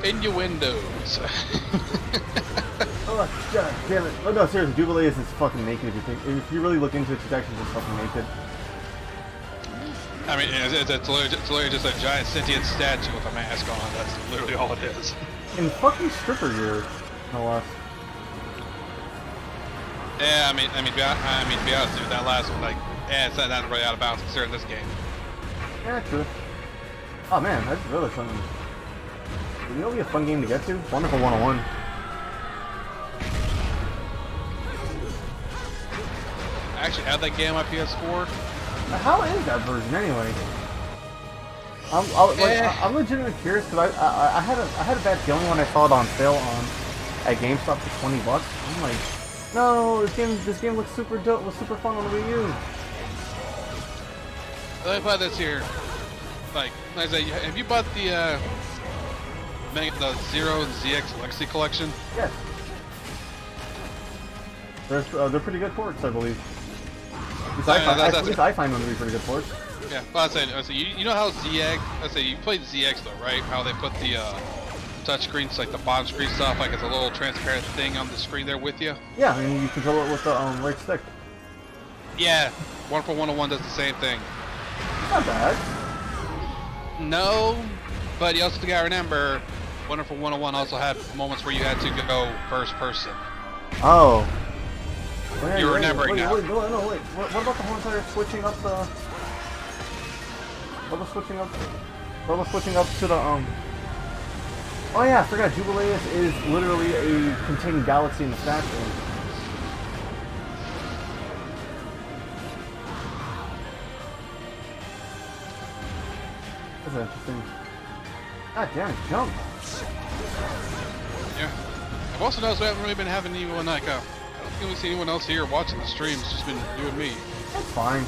Innuendos. Oh, god damn it. Oh, no, seriously, Jubileus is fucking naked if you really look into it, she's actually just fucking naked. I mean, it's literally just a giant sentient statue with a mask on. That's literally all it is. In fucking stripper gear, no less. Yeah, I mean, to be honest, dude, that last one, it's not really out of bounds considering this game. Yeah, true. Oh man, that's really fun. You know, it'll be a fun game to get to. Wonderful 101. I actually had that game on my PS4. How is that version anyway? I'm legitimately curious because I had a bad feeling when I saw it on sale at GameStop for $20. I'm like, no, this game looks super dope. Was super fun on the Wii U. Let me play this here. Like I say, have you bought the Zero and ZX Legacy collection? Yes. They're pretty good ports, I believe. At least I find them to be pretty good ports. Yeah, well, I say, you know how ZX, I say you played ZX though, right? How they put the touch screens, like the bottom screen stuff, like it's a little transparent thing on the screen there with you. Yeah, I mean you control it with the right stick. Yeah, 1 for 101 does the same thing. Not bad. No, but you also gotta remember, 1 for 101 also had moments where you had to go first person. Oh. Wait, You're remembering now. Wait. What about the ones that are switching up the? What was switching up to the Oh yeah, I forgot. Jubileus is literally a contained galaxy in the stack room. That's interesting. God damn it, jump! Yeah. I've also noticed we haven't really been having anyone like I don't think we see anyone else here watching the stream. It's just been you and me. That's fine.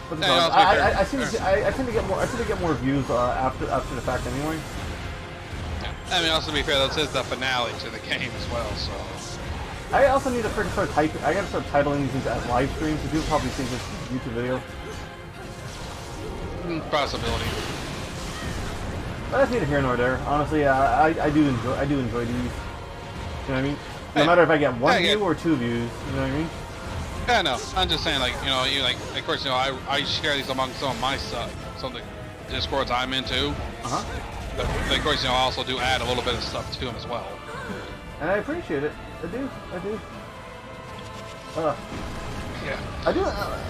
But Yeah, I tend to get more views after the fact anyway. I mean, also to be fair, this is the finale to the game as well, so. I also need to start typing. I gotta start titling these things as live streams. So people probably think this is a YouTube video. Possibility. But that's neither here nor there. Honestly, I do enjoy these. You know what I mean? No matter if I get one view or 2 views. You know what I mean? Yeah, no. I'm just saying, like, you know, of course, you know, I share these among some of my stuff, some of the Discords I'm into. But of course, you know, I also do add a little bit of stuff to them as well. And I appreciate it. I do. Yeah. I do.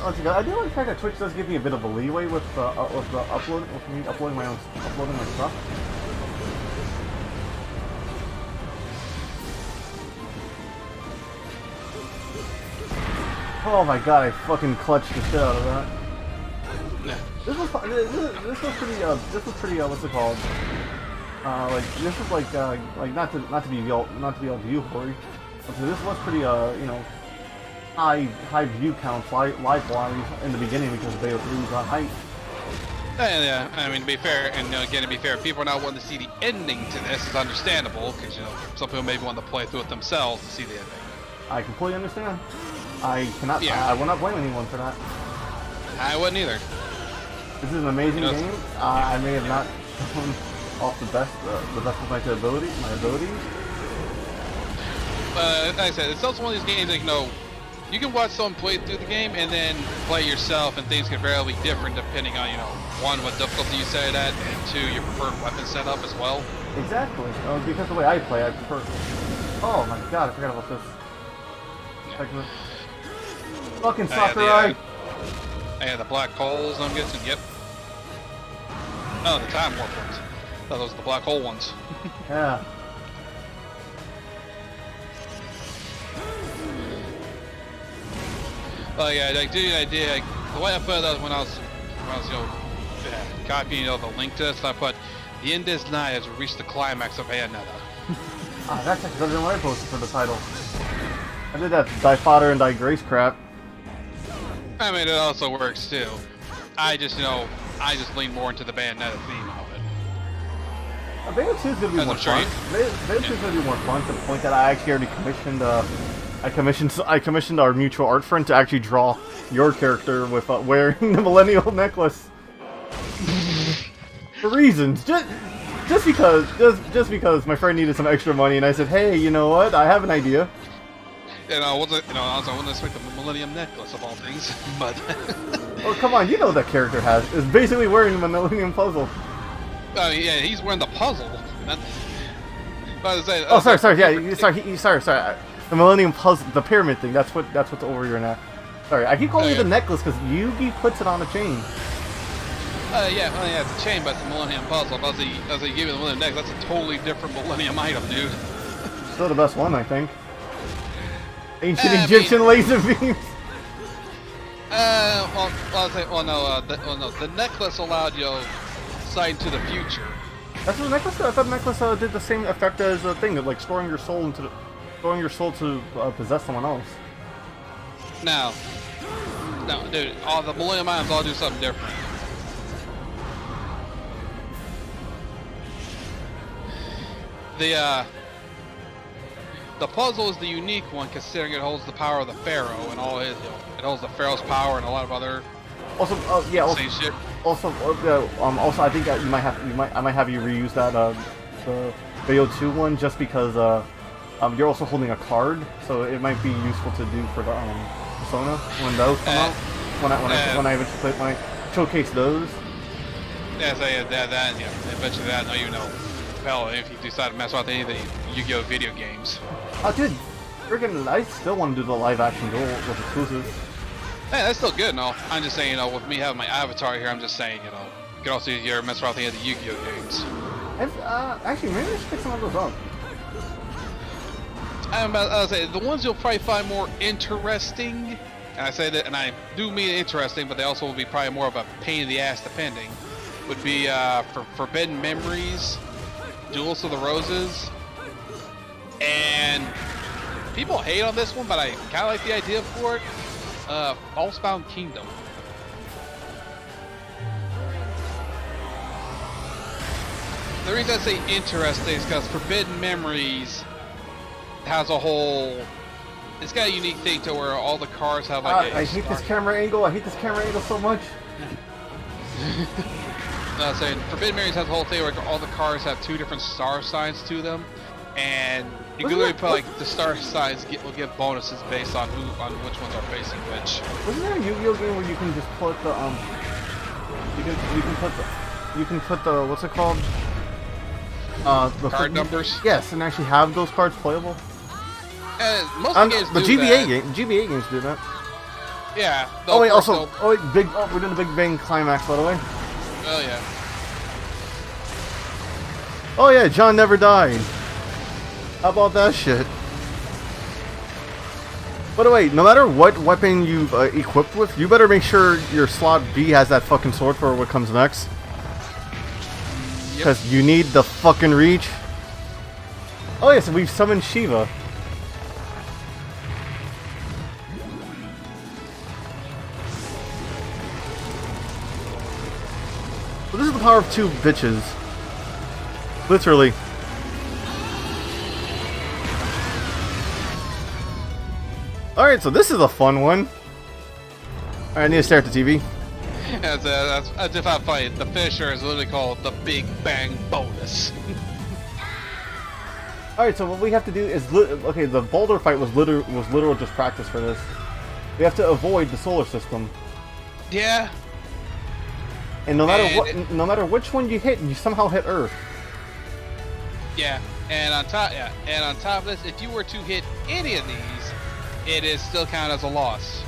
Once again, I do like the fact that Twitch does give me a bit of a leeway with the uploading my stuff. Oh my god! I fucking clutched the shit out of that. Yeah. This was pretty. What's it called? Like this is like not to be all view hoary. So this was pretty you know, high view counts live wise in the beginning because they lose height. Yeah, I mean, to be fair, and again, to be fair, people are not wanting to see the ending to this. It's understandable because you know some people maybe want to play through it themselves to see the ending. I completely understand. I cannot. Yeah. I will not blame anyone for that. I wouldn't either. This is an amazing game. I may have not shown off the best of my abilities. Like I said, it's also one of these games that, you know, you can watch someone play through the game and then play yourself, and things can vary different depending on, you know, 1, what difficulty you set it at, and 2, your preferred weapon setup as well. Exactly. Because the way I play, I prefer. Oh my god, I forgot about this. Yeah. Fucking Sakurai! The black holes, I'm guessing, yep. Oh, the time warp ones. Oh, those are the black hole ones. Yeah. Well, yeah, like, dude, I did, like, the way I put it when I was, you know, copying, you know, the link to this, I put, the end is nigh as we reach the climax of Bayonetta. That's actually better than what I posted for the title. I did that Die Fodder and Die Grace crap. I mean, it also works too. I just, you know, lean more into the Bayonetta theme of it. Bayonetta 2 is gonna be more fun. Bayonetta 2 is gonna be more fun to the point that I actually already commissioned. I commissioned our mutual art friend to actually draw your character with wearing the Millennial Necklace. For reasons, just because my friend needed some extra money, and I said, hey, you know what? I have an idea. You know, I wouldn't expect the Millennium Necklace of all things, but. Oh come on, you know what that character has. Is basically wearing the Millennium Puzzle. Oh yeah, he's wearing the puzzle. Sorry. The Millennium Puzzle, the pyramid thing. That's what's over your neck. Sorry, I keep calling it the necklace because Yugi puts it on a chain. Yeah, it's a chain, but it's a Millennium Puzzle. As he gave you the Millennium Necklace, that's a totally different Millennium item, dude. Still the best one, I think. Ancient Egyptian laser beams. The necklace allowed you sight into the future. That's what the necklace did. I thought the necklace did the same effect as a thing, like storing your soul to possess someone else. No, dude. All the Millennium items all do something different. The puzzle is the unique one, considering it holds the power of the Pharaoh and all his. You know, it holds the Pharaoh's power and a lot of other Also, yeah. Also, Same shit. also, I think I might have you reuse that the Bayonetta one just because you're also holding a card, so it might be useful to do for the Persona when those come out. When I eventually when I showcase those. Yeah, so yeah, yeah, eventually that. No, you know, hell, if you decide to mess with any of the Yu-Gi-Oh video games. Oh, dude, friggin', I still want to do the live action duel with exclusives. Hey, that's still good, no. I'm just saying, you know, with me having my avatar here, I'm just saying, you know, you can also mess around with any of the Yu-Gi-Oh games. Actually, maybe I should pick some of those up. I'm about to say, the ones you'll probably find more interesting, and I say that, and I do mean interesting, but they also will be probably more of a pain in the ass depending, would be for Forbidden Memories, Duels of the Roses, and people hate on this one, but I kind of like the idea for it, Falsebound Kingdom. The reason I say interesting is because Forbidden Memories has a whole, it's got a unique thing to where all the cars have like I hate this camera angle. I hate this camera angle so much. No, I'm saying Forbidden Memories has a whole thing where all the cars have 2 different star signs to them, and you can literally put like the star signs will get bonuses based on which ones are facing which. Wasn't there a Yu-Gi-Oh game where you can just put the you can put the what's it called? The Card numbers? Yes, and actually have those cards playable. Most of the games the do GBA that. GBA games do that. Yeah. Oh wait, also, we're doing a Big Bang climax, by the way. Oh yeah. Oh yeah, John never died. How about that shit? By the way, no matter what weapon you've equipped with, you better make sure your slot B has that fucking sword for what comes next. Because you need the fucking reach. Oh yes, we've summoned Shiva. So this is the power of 2 bitches. Literally. Alright, so this is a fun one. Alright, I need to stare at the TV. That's if I fight. The finisher is literally called the Big Bang Bonus. Alright, so what we have to do is... okay, the boulder fight was literal just practice for this. We have to avoid the solar system. Yeah. And no matter which one you hit, you somehow hit Earth. Yeah, and on top of this, if you were to hit any of these, it is still counted as a loss.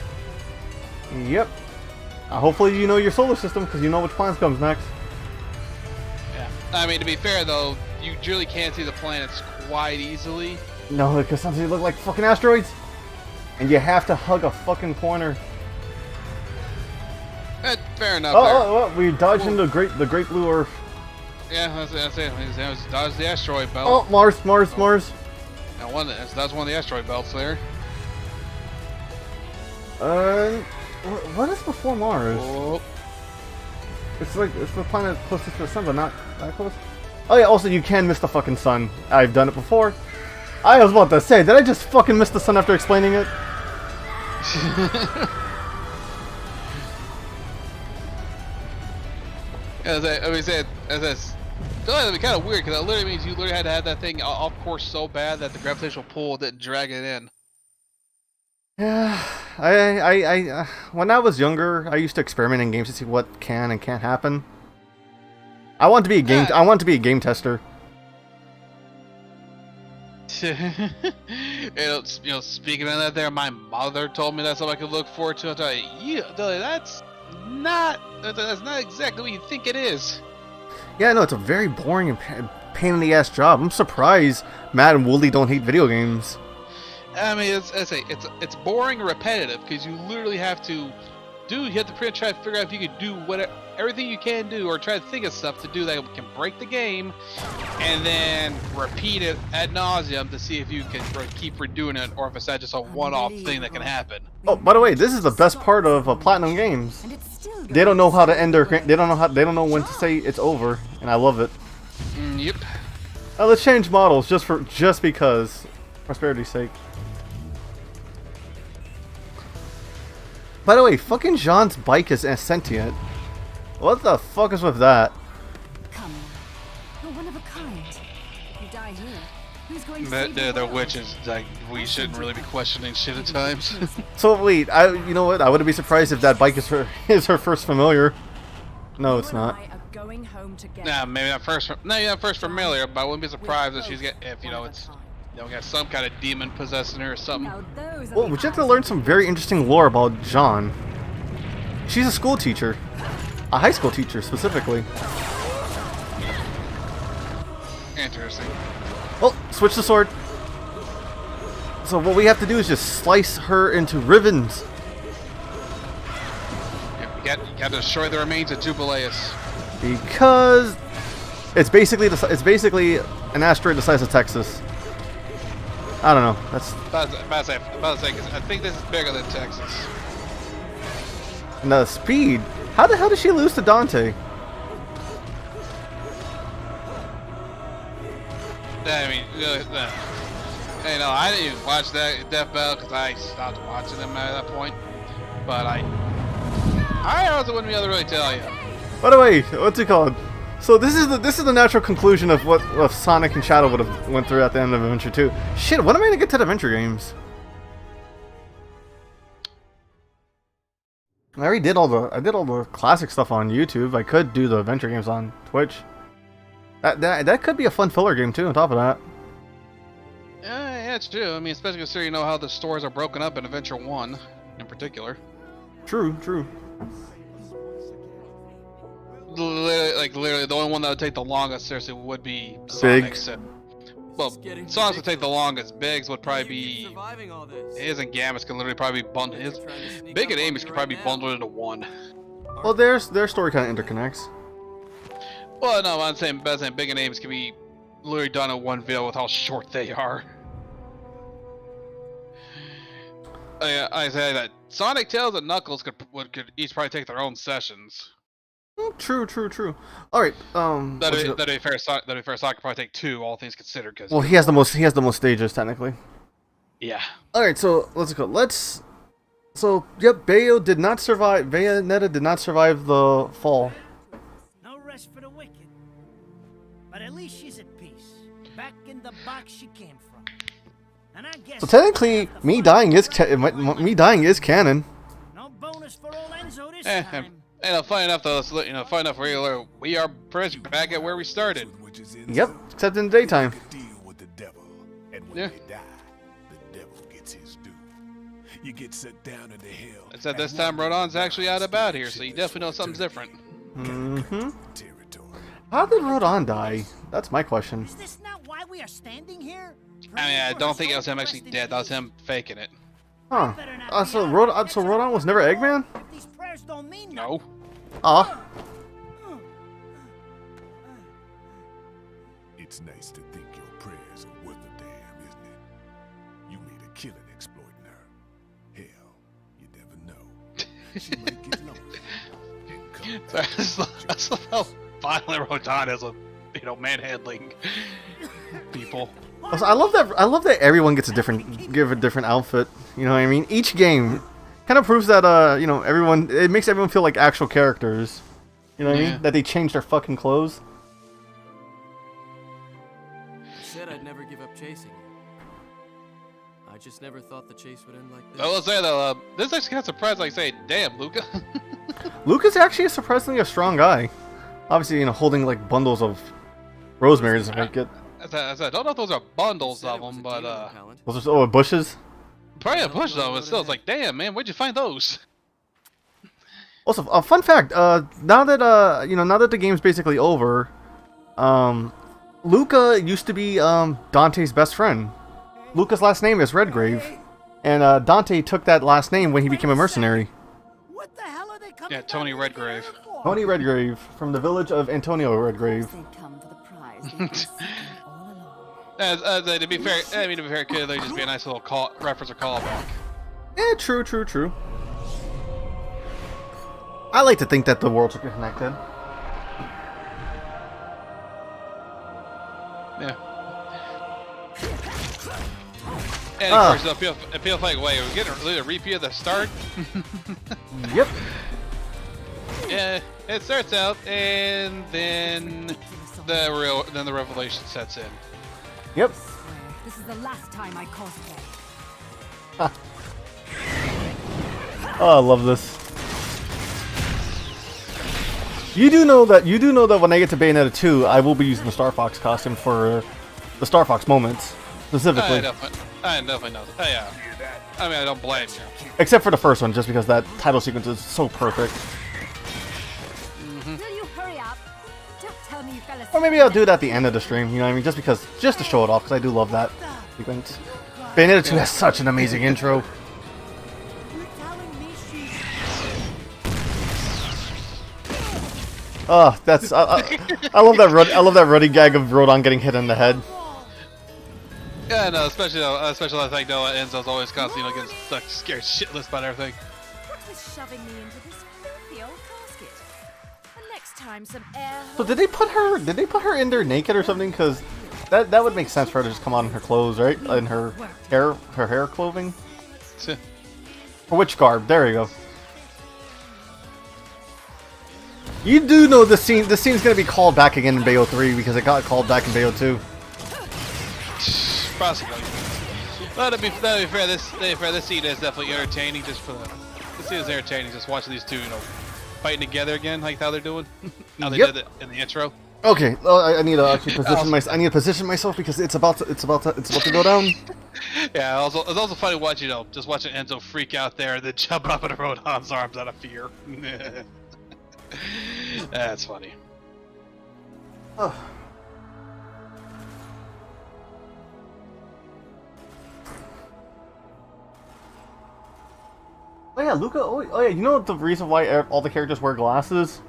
Yep. Hopefully you know your solar system because you know which planet comes next. Yeah. I mean, to be fair though, you really can't see the planets quite easily. No, because sometimes they look like fucking asteroids, and you have to hug a fucking pointer. Fair enough. Oh, we dodged into the Great Blue Earth. Yeah, that's it. Dodge the asteroid belt. Oh, Mars. Now that's one of the asteroid belts there. What is before Mars? Oh. It's the planet closest to the sun, but not that close. Oh yeah, also you can miss the fucking sun. I've done it before. I was about to say, did I just fucking miss the sun after explaining it? As I said, that'd be kind of weird because that literally means you literally had to have that thing off course so bad that the gravitational pull didn't drag it in. Yeah, I when I was younger, I used to experiment in games to see what can and can't happen. I want to be a game. I want to be a game tester. Speaking of that, there, my mother told me that's something I could look forward to. I tell you, that's not exactly what you think it is. Yeah, no, it's a very boring and pain in the ass job. I'm surprised Matt and Wooly don't hate video games. I mean, it's boring and repetitive because you literally have to try to figure out if you can do everything you can do, or try to think of stuff to do that can break the game, and then repeat it ad nauseum to see if you can keep redoing it, or if it's not just a one-off thing that can happen. Oh, by the way, this is the best part of Platinum Games. They don't know how to end their. They don't know when to say it's over, and I love it. Yep. Let's change models just because, prosperity's sake. By the way, fucking Jean's bike is sentient. What the fuck is with that? Come on. You're one of a kind. If you die here, who's going to They're, save the they're world? witches. Like, we shouldn't really be questioning shit at times. So wait, you know what? I wouldn't be surprised if that bike is her first familiar. No, it's You and not. I are going home together. Nah, maybe not first. Maybe not first familiar, but I wouldn't be surprised if she's if you know One of a it's kind. got some kind of demon possessing her or something. Now those are Well, the we just have to eyes learn of some the very interesting lore about Jean. She's a school teacher. A high school teacher, specifically. Interesting. Oh, switch the sword. So what we have to do is just slice her into ribbons. You got to destroy the remains of Jubileus. Because it's basically an asteroid the size of Texas. I don't know. That's About to say, 'cause I think this is bigger than Texas. and the speed. How the hell did she lose to Dante? I mean, you know, I didn't even watch that Death Battle because I stopped watching them at that point. But I also wouldn't be able to really tell you. By the way, what's it called? So this is the natural conclusion of what Sonic and Shadow would have went through at the end of Adventure 2. Shit, when am I gonna get to the Adventure games? I already did all the classic stuff on YouTube. I could do the Adventure games on Twitch. That could be a fun filler game too. On top of that. Yeah, it's true. I mean, especially considering you know how the stories are broken up in Adventure 1 in particular. True. Literally, the only one that would take the longest, seriously, would be Sonic's. Well, Sonic's would take the longest. Biggs would probably be. Surviving all this. His and Gammas can literally probably be bundled. His Big and Amos could probably be bundled into one. Well, their story kind of interconnects. Well, no, I'm saying Big and Amos can be literally done in one video with how short they are. I say that Sonic, Tails, and Knuckles could each probably take their own sessions. True. All right. That'd be fair. Sonic could probably take 2, all things considered. Cause Well, he has the most stages technically. yeah. All right, so let's go. So yep, Bayonetta did not survive the fall. No rest for the wicked. But at least she's at peace. Back in the box she came from. And I guess So technically, me dying is canon. no bonus for old Enzo this And, time. funny enough though, funny enough, we are pretty much back at where we started. Yep, except in the daytime. Deal with the devil, and when Yeah. they die, the devil gets his due. You get set down into hell. Except this time Rodon's actually out about here, so you definitely know something's different. Mm-hmm. Territory. How did Rodon die? That's my question. Is this not why we are standing here? I mean, I don't think it was him actually dead. That was him faking it. Huh? So Rodon was never Eggman? If these prayers don't mean No. Aw. It's nice to think your prayers are worth a damn, isn't it? You made a killing exploiting her. Hell, you never know. She might get lost and come back. That's how violent Rodon is with, manhandling people. Also, I love that everyone gets a different outfit. You know what I mean? Each game kind of proves that it makes everyone feel like actual characters. You know what I Yeah. mean? That they change their fucking clothes. I said I'd never give up chasing you. I just never thought the chase would end like this. I will say though, this is actually kind of surprising. Like, say, damn, Luca. Luca's actually surprisingly a strong guy. Obviously, holding like bundles of rosemary doesn't make it. I don't know if those are bundles Said of it was them, a but demon repellent. Those are bushes. probably a bush though. But still, it's like, damn, man, where'd you find those? Also, a fun fact. Now that the game's basically over, Luca used to be Dante's best friend. Luca's last name is Redgrave, and Dante took that last name when he became a mercenary. What the hell are they coming Yeah, Tony down here Redgrave. for? Tony Redgrave from the village of Antonio Redgrave. They'd come for the prize they've been seeking all along. To be fair, could they just be a nice little reference or callback? Yeah, true. I like to think that the worlds are connected. Yeah. And of course, it feels like, wait, we're getting a repeat of the start? Yep. Yeah, it starts out, and then the revelation sets in. Yep. This is the last time I cosplay. Oh, I love this. You do know that when I get to Bayonetta 2, I will be using the Star Fox costume for the Star Fox moments specifically. I definitely know. Oh, yeah. I mean, I don't blame you. Except for the first one, just because that title sequence is so perfect. Will you hurry up? Don't tell me you fell asleep. Or maybe I'll do it at the end of the stream. You know what I mean? Just to show it off, because I do love that sequence. Bayonetta 2 has such an amazing intro. Oh, that's I love that running gag of Rodon getting hit in the head. Yeah, no, especially I think Noah Enzo's always constantly getting stuck, scared shitless about everything. What was shoving me into this filthy old casket? And next time, some air. So did they put her in there naked or something? Because that would make sense for her to just come out in her clothes, right? In her hair clothing. Or witch garb. There you go. You do know the scene's gonna be called back again in Bayo 3 because it got called back in Bayo 2. Possibly. But to be fair, this scene is definitely entertaining. Just for the scene is entertaining. Just watching these two, fighting together again, like how they're doing, how they did it in the intro. Okay, I need to actually position myself because it's about to go down. Yeah, it's also funny watching just watching Enzo freak out there and then jump up in Rodon's arms out of fear. That's funny. Oh. Oh yeah, Luca. Oh yeah, you know the reason why all the characters wear glasses?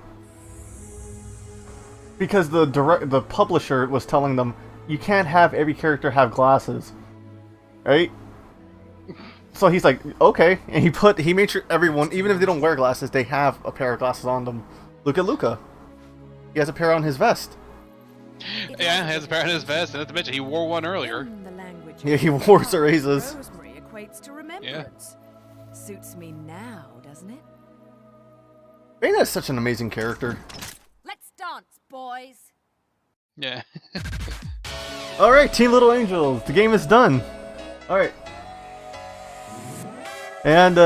Because the publisher was telling them you can't have every character have glasses, right? So he's like, okay, and he made sure everyone, even if they don't wear glasses, they have a pair of glasses on them. Look at Luca. He has a pair on his vest. Yeah, he has a pair on his vest, and not to mention he wore one earlier. Yeah, he wore Cereza's. Rosemary equates to remembrance. Suits me now, doesn't it? Bayonetta is such an amazing character. Let's dance, boys. Yeah. Alright, Team Little Angels, the game is done. Alright. And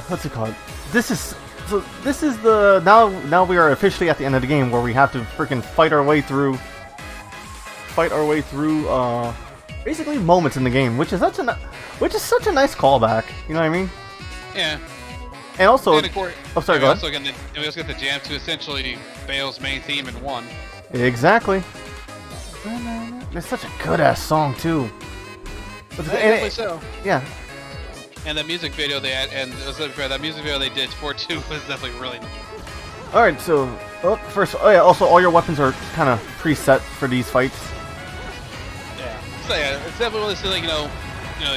what's it called? This is the now we are officially at the end of the game where we have to freaking fight our way through basically moments in the game, which is such a nice callback, you know what I mean? Yeah. And also, and of course, oh sorry, go ahead. We also get the jam to essentially Bale's main theme in one. Exactly. It's such a good ass song too. Definitely so. Yeah. And the music video they had, and that music video they did for 2 was definitely really nice. Alright, so also all your weapons are kind of preset for these fights. Yeah. So yeah, it's definitely like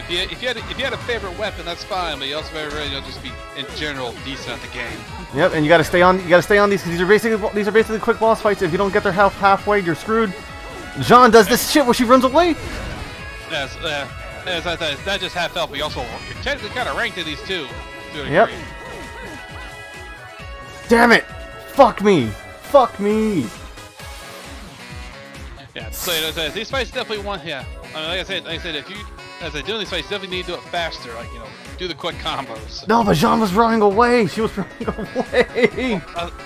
if you had a favorite weapon, that's fine, but you also better just be in general decent at the game. Yep, and you gotta stay on these because these are basically quick boss fights. If you don't get there halfway, you're screwed. Jean does this shit where she runs away. Yes, as I thought, it's not just half health, but you're technically kind of ranked in these two. Yep. Damn it! Fuck me! Fuck me! Yeah, so these fights definitely like I said, as I do these fights, definitely need to do it faster. Do the quick combos. No, but Jean was running away. She was running away.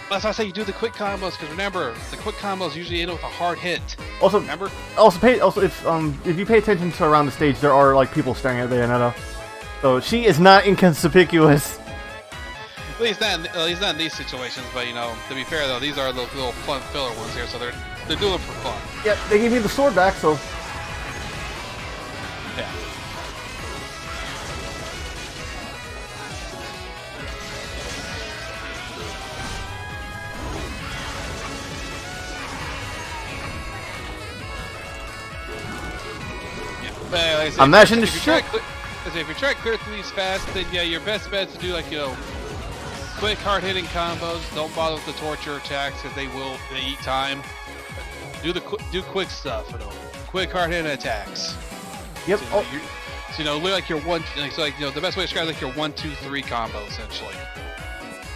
That's why I say you do the quick combos, because remember, the quick combos usually end with a hard hit. Also, remember? If you pay attention to around the stage, there are people staring at Bayonetta, so she is not inconspicuous. At least not in these situations. But to be fair though, these are the little fun filler ones here, so they're doing it for fun. Yep, they gave me the sword back, so. Yeah. I'm mashing the shit. If you try to clear through these fast, then yeah, your best bet is to do quick hard-hitting combos. Don't bother with the torture attacks because they eat time. Do quick stuff, quick hard-hitting attacks. Yep. So, look like your one. So the best way to describe it, like your 1, 2, 3 combo essentially.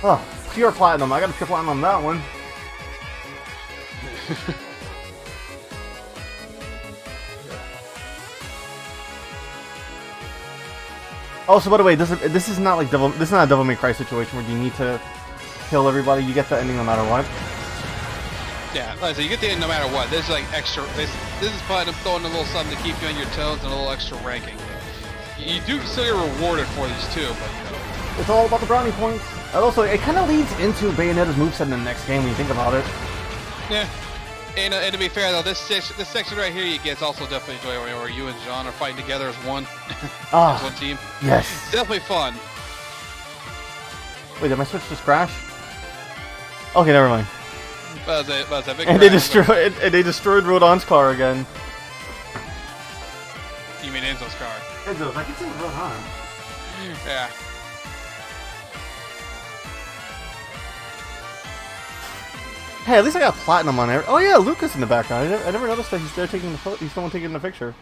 Oh, pure platinum. I got a pure platinum on that one. Also, by the way, this is not like this is not a Devil May Cry situation where you need to kill everybody. You get the ending no matter what. Yeah, like I said, you get the end no matter what. This is like extra. This is platinum throwing a little something to keep you on your toes and a little extra ranking. You do still get rewarded for these too, but it's all about the brownie points. And also, it kind of leads into Bayonetta's moveset in the next game when you think about it. Yeah. And to be fair though, this section right here you get also definitely enjoyable where you and John are fighting together as one, as one team. Yes. It's definitely fun. Wait, did my Switch just crash? Okay, never mind. And they destroyed Rodon's car again. You mean Enzo's car? Enzo's, I can see Rodon. Yeah. Hey, at least I got platinum on there. Oh yeah, Lucas in the background. I never noticed that he's there taking the photo. He's the one taking the picture.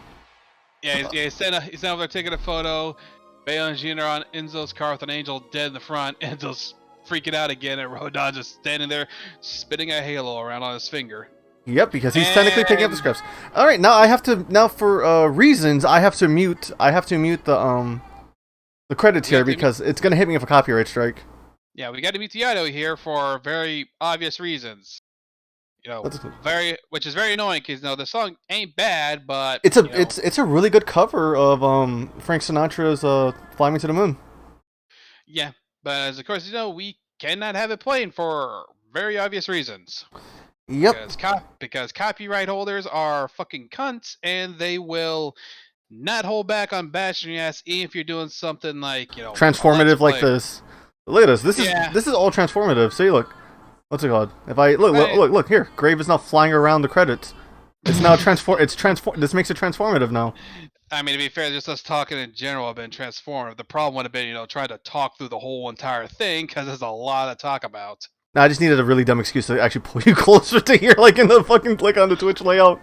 Yeah, he's over there taking a photo. Bayon Jr. on Enzo's car with an angel dead in the front. Enzo's freaking out again, and Rodon just standing there, spitting a halo around on his finger. Yep, because he's technically picking up the scripts. All right, now for reasons I have to mute the credits here because it's gonna hit me with a copyright strike. Yeah, we got to mute the audio here for very obvious reasons. Which is very annoying because the song ain't bad, but it's a really good cover of Frank Sinatra's "Fly Me to the Moon." Yeah, but as of course we cannot have it playing for very obvious reasons. Yep. Because copyright holders are fucking cunts, and they will not hold back on bashing your ass even if you're doing something like transformative like this. Look at this. This is all transformative. See, look. What's it called? If I look here. Grave is now flying around the credits. It's now This makes it transformative now. I mean, to be fair, just us talking in general have been transformative. The problem would have been, trying to talk through the whole entire thing because there's a lot to talk about. No, I just needed a really dumb excuse to actually pull you closer to here, like in the fucking on the Twitch layout.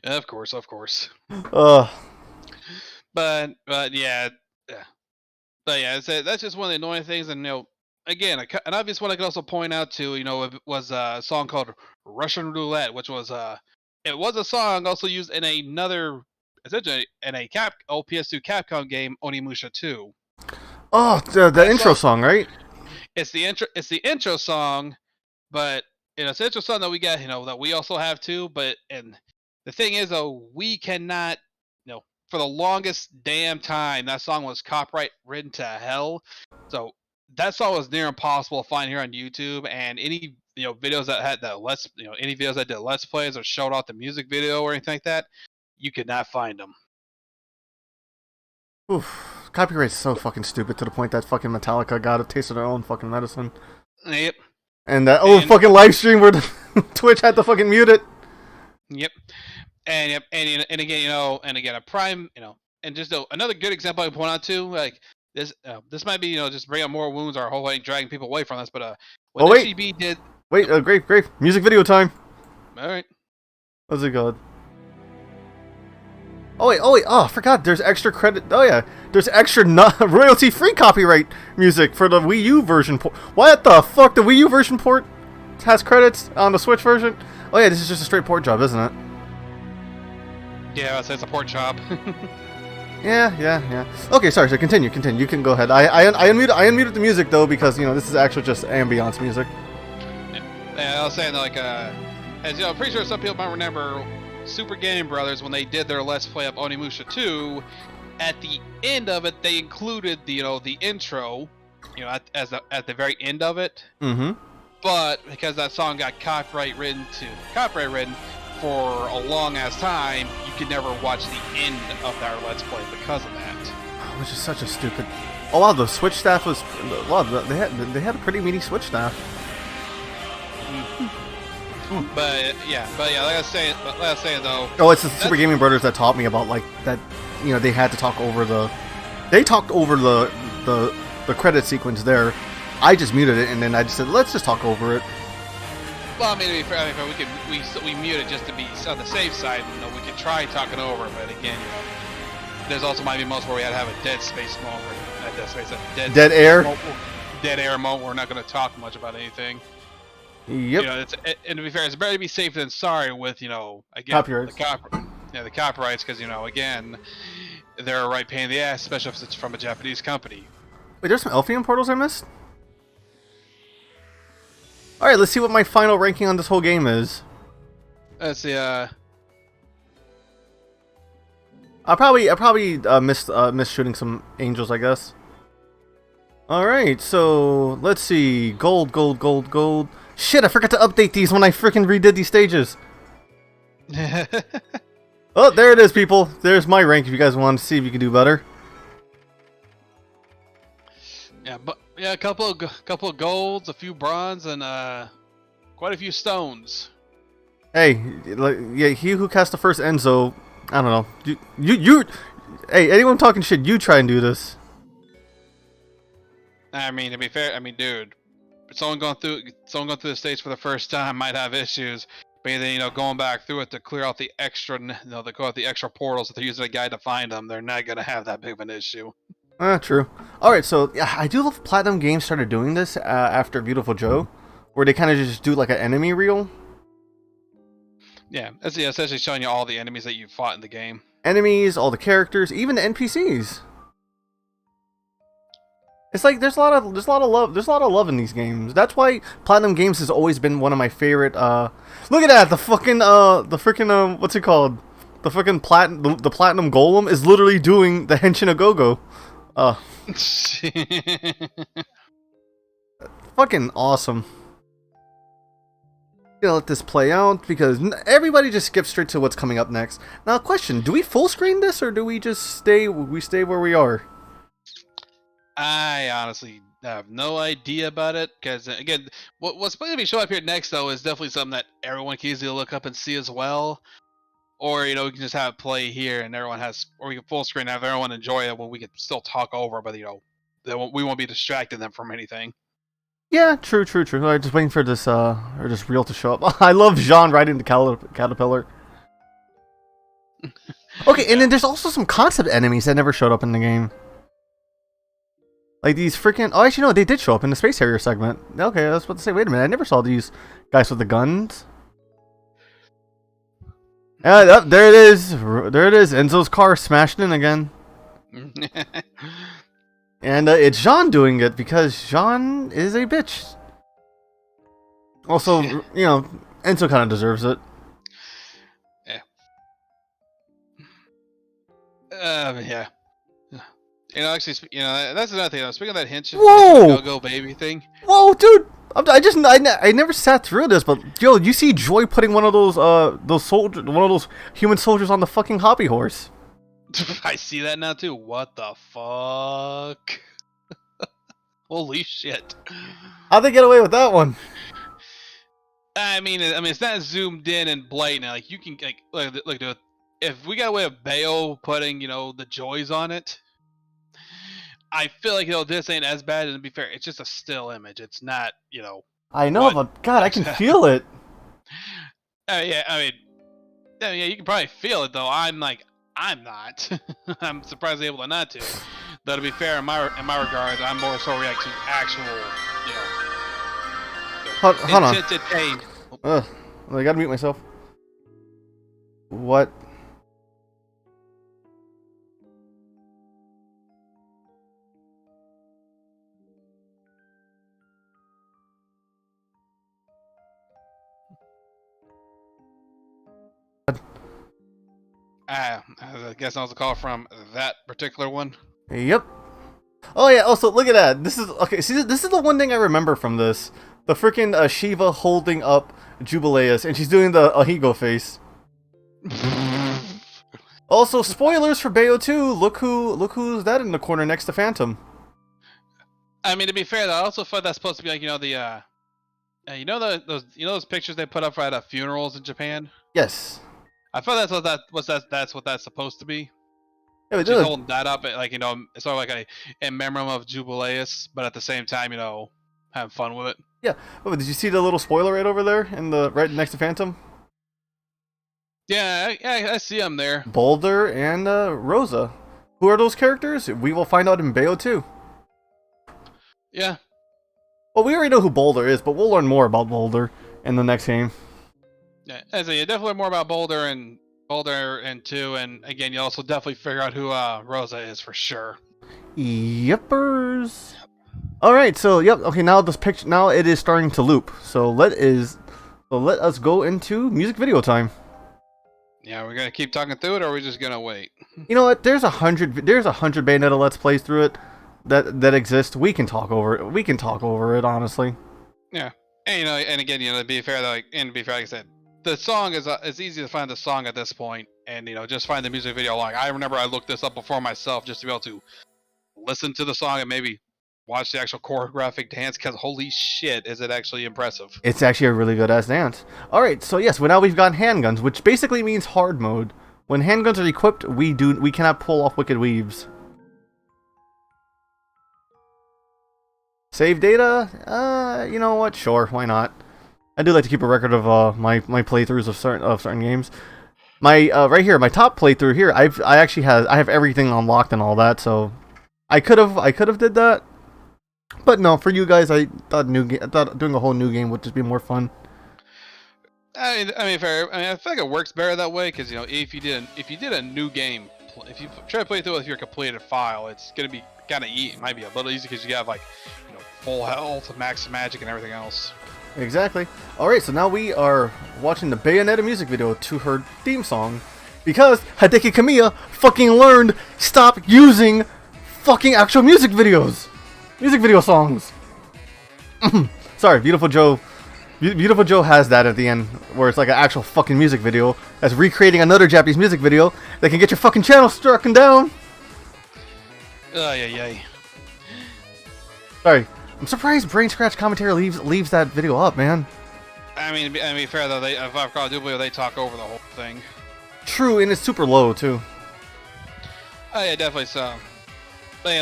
Of course. But yeah. But yeah, that's just one of the annoying things, and again, an obvious one I could also point out to, it was a song called Russian Roulette, which was it was a song also used in essentially in a PS2 Capcom game, Onimusha 2. Oh, the intro song, right? It's the intro song, but it's an intro song that we got, that we also have too. But and the thing is, though, we cannot, for the longest damn time, that song was copyright ridden to hell. So that song was near impossible to find here on YouTube, and any videos that had any videos that did let's plays or showed off the music video or anything like that, you could not find them. Oof, copyright's so fucking stupid to the point that fucking Metallica got a taste of their own fucking medicine. Yep. And that fucking live stream where Twitch had to fucking mute it. Yep. And again, a prime, and just another good example I can point out too, like this might be, just bring up more wounds or hopefully dragging people away from this, but what SCB did. Wait, great music video time. All right. What's it called? Oh wait, I forgot. There's extra credit. Oh yeah, there's extra royalty-free copyright music for the Wii U version port. What the fuck? The Wii U version port has credits on the Switch version. Oh yeah, this is just a straight port job, isn't it? Yeah, it's a port job. Yeah. Okay, sorry. So continue. You can go ahead. I unmuted the music though because this is actually just ambiance music. Yeah, I was saying as I'm pretty sure some people might remember Super Game Brothers when they did their Let's Play of Onimusha 2. At the end of it, they included the intro, at the very end of it. Mm-hmm. But because that song got copyright ridden for a long ass time, you could never watch the end of our Let's Play because of that. Which is such a stupid. Oh wow, the Switch staff was. Wow, they had a pretty meaty Switch staff. But yeah, like I was saying though. Oh, it's the Super Gaming Brothers that taught me about that. They had to talk over the. They talked over the credit sequence there. I just muted it and then I just said, let's just talk over it. Well, I mean, to be fair, we mute it just to be on the safe side. You know, we could try talking over, but again, you know, there's also might be moments where we had to have a dead space moment, not dead space, a Dead air. Dead air moment. We're not going to talk much about anything. Yep. You know, and to be fair, it's better to be safe than sorry with, you know, again, Copyrights. the copyrights, because, you know, again, they're a right pain in the ass, especially if it's from a Japanese company. Wait, there's some Elfian portals I missed? Alright, let's see what my final ranking on this whole game is. Let's see, I probably missed shooting some angels, I guess. Alright, so let's see. Gold. Shit, I forgot to update these when I freaking redid these stages. Oh, there it is, people. There's my rank if you guys want to see if you can do better. yeah, but yeah, a couple of golds, a few bronze, and quite a few stones. Hey, yeah, he who cast the first Enzo, I don't know. You hey, anyone talking shit, you try and do this. I mean, to be fair, I mean, dude, someone going through the stage for the first time might have issues. But then, you know, going back through it to clear out the extra, you know, they call it the extra portals. If they're using a guide to find them, they're not gonna have that big of an issue. True. Alright, so yeah, I do love Platinum Games started doing this after Beautiful Joe, where they kind of just do like an enemy reel. Yeah, it's essentially showing you all the enemies that you fought in the game. Enemies, all the characters, even the NPCs. It's like there's a lot of love in these games. That's why Platinum Games has always been one of my favorite. Look at that, the freaking what's it called? The freaking the Platinum Golem is literally doing the Henshin a Go-Go. Fucking awesome. Gonna let this play out because everybody just skips straight to what's coming up next. Now, question: do we full screen this or do we just stay where we are? I honestly have no idea about it because, again, what's going to be showing up here next, though, is definitely something that everyone can easily look up and see as well. Or, you know, we can just have it play here and everyone has, or we can full screen have everyone enjoy it when we can still talk over, but, you know, we won't be distracting them from anything. Yeah, true. I'm just waiting for this reel to show up. I love Jean riding the caterpillar. Okay, and then there's also some concept enemies that never showed up in the game. Like these freaking... Oh, actually, no, they did show up in the Space Harrier segment. Okay, I was about to say, wait a minute, I never saw these guys with the guns. Yeah, there it is. There it is. Enzo's car smashed in again. And it's Jean doing it because Jean is a bitch. Also, you know, Enzo kind of deserves it. Yeah. You know, actually, you know, that's another thing. Speaking of that Henshin go baby thing. Whoa, dude! I never sat through this, but yo, you see Joy putting one of those human soldiers on the fucking hobby horse. I see that now too. What the fuck? Holy shit! How'd they get away with that one? I mean, it's not zoomed in and blatant. Like you can look, dude. If we got away with Bayo putting, you know, the joys on it, I feel like, you know, this ain't as bad. And to be fair, it's just a still image. It's not, you know. I know, but God, I can feel it. Yeah, I mean, yeah, you can probably feel it though. I'm not. I'm surprised they're able to not to. Though to be fair, in my regards, I'm more so reacting to actual, you know. Hold on. Pain. I gotta mute myself. What? I guess that was a call from that particular one. Yep. Oh yeah. Also, look at that. This is okay. See, this is the one thing I remember from this. The freaking Shiva holding up Jubileus, and she's doing the Ahigo face. Also, spoilers for Bayo 2. Look who's that in the corner next to Phantom. I mean, to be fair, though, I also thought that's supposed to be like, you know, those pictures they put up at funerals in Japan. Yes. I thought that's what that's supposed to be. Yeah, She's holding that up, like, you know, it's sort of like in memory of Jubileus, but at the same time, you know, having fun with it. Yeah. Oh, did you see the little spoiler right over there in the right next to Phantom? Yeah, I see him there. Boulder and Rosa. Who are those characters? We will find out in Bayo too. Yeah. Well, we already know who Boulder is, but we'll learn more about Boulder in the next game. Yeah, as you definitely learn more about Boulder and 2, and again, you also definitely figure out who Rosa is for sure. Yippers. All right, so yep. Okay, now this picture. Now it is starting to loop. So let us go into music video time. Yeah, we're gonna keep talking through it, or are we just gonna wait? You know what? There's 100 Bayonetta Let's Plays through it that exist. We can talk over it. We can talk over it, honestly. Yeah, and and again, to be fair, like I said, the song is it's easy to find the song at this point, and just find the music video. Like I remember, I looked this up before myself just to be able to listen to the song and maybe watch the actual choreographic dance, because holy shit, is it actually impressive. It's actually a really good ass dance. Alright, so yes, well now we've got handguns, which basically means hard mode. When handguns are equipped, we cannot pull off wicked weaves. Save data? You know what? Sure, why not? I do like to keep a record of my playthroughs of certain games. My right here, my top playthrough here, I have everything unlocked and all that, so I could have did that. But no, for you guys, I thought doing a whole new game would just be more fun. I mean, fair. I feel like it works better that way, because if you did a new game, if you try to play through with your completed file, it's gonna be kind of it might be a little easy because you have full health, max magic, and everything else. Exactly. All right, so now we are watching the Bayonetta music video to her theme song, because Hideki Kamiya fucking learned stop using fucking actual music video songs. Sorry, Beautiful Joe. Beautiful Joe has that at the end, where it's like an actual fucking music video that's recreating another Japanese music video that can get your fucking channel struck down. Yeah. Sorry, I'm surprised Brain Scratch Commentary leaves that video up, man. I mean, to be fair though, if I recall, I do believe they talk over the whole thing. True, and it's super low too. Oh yeah, definitely so. But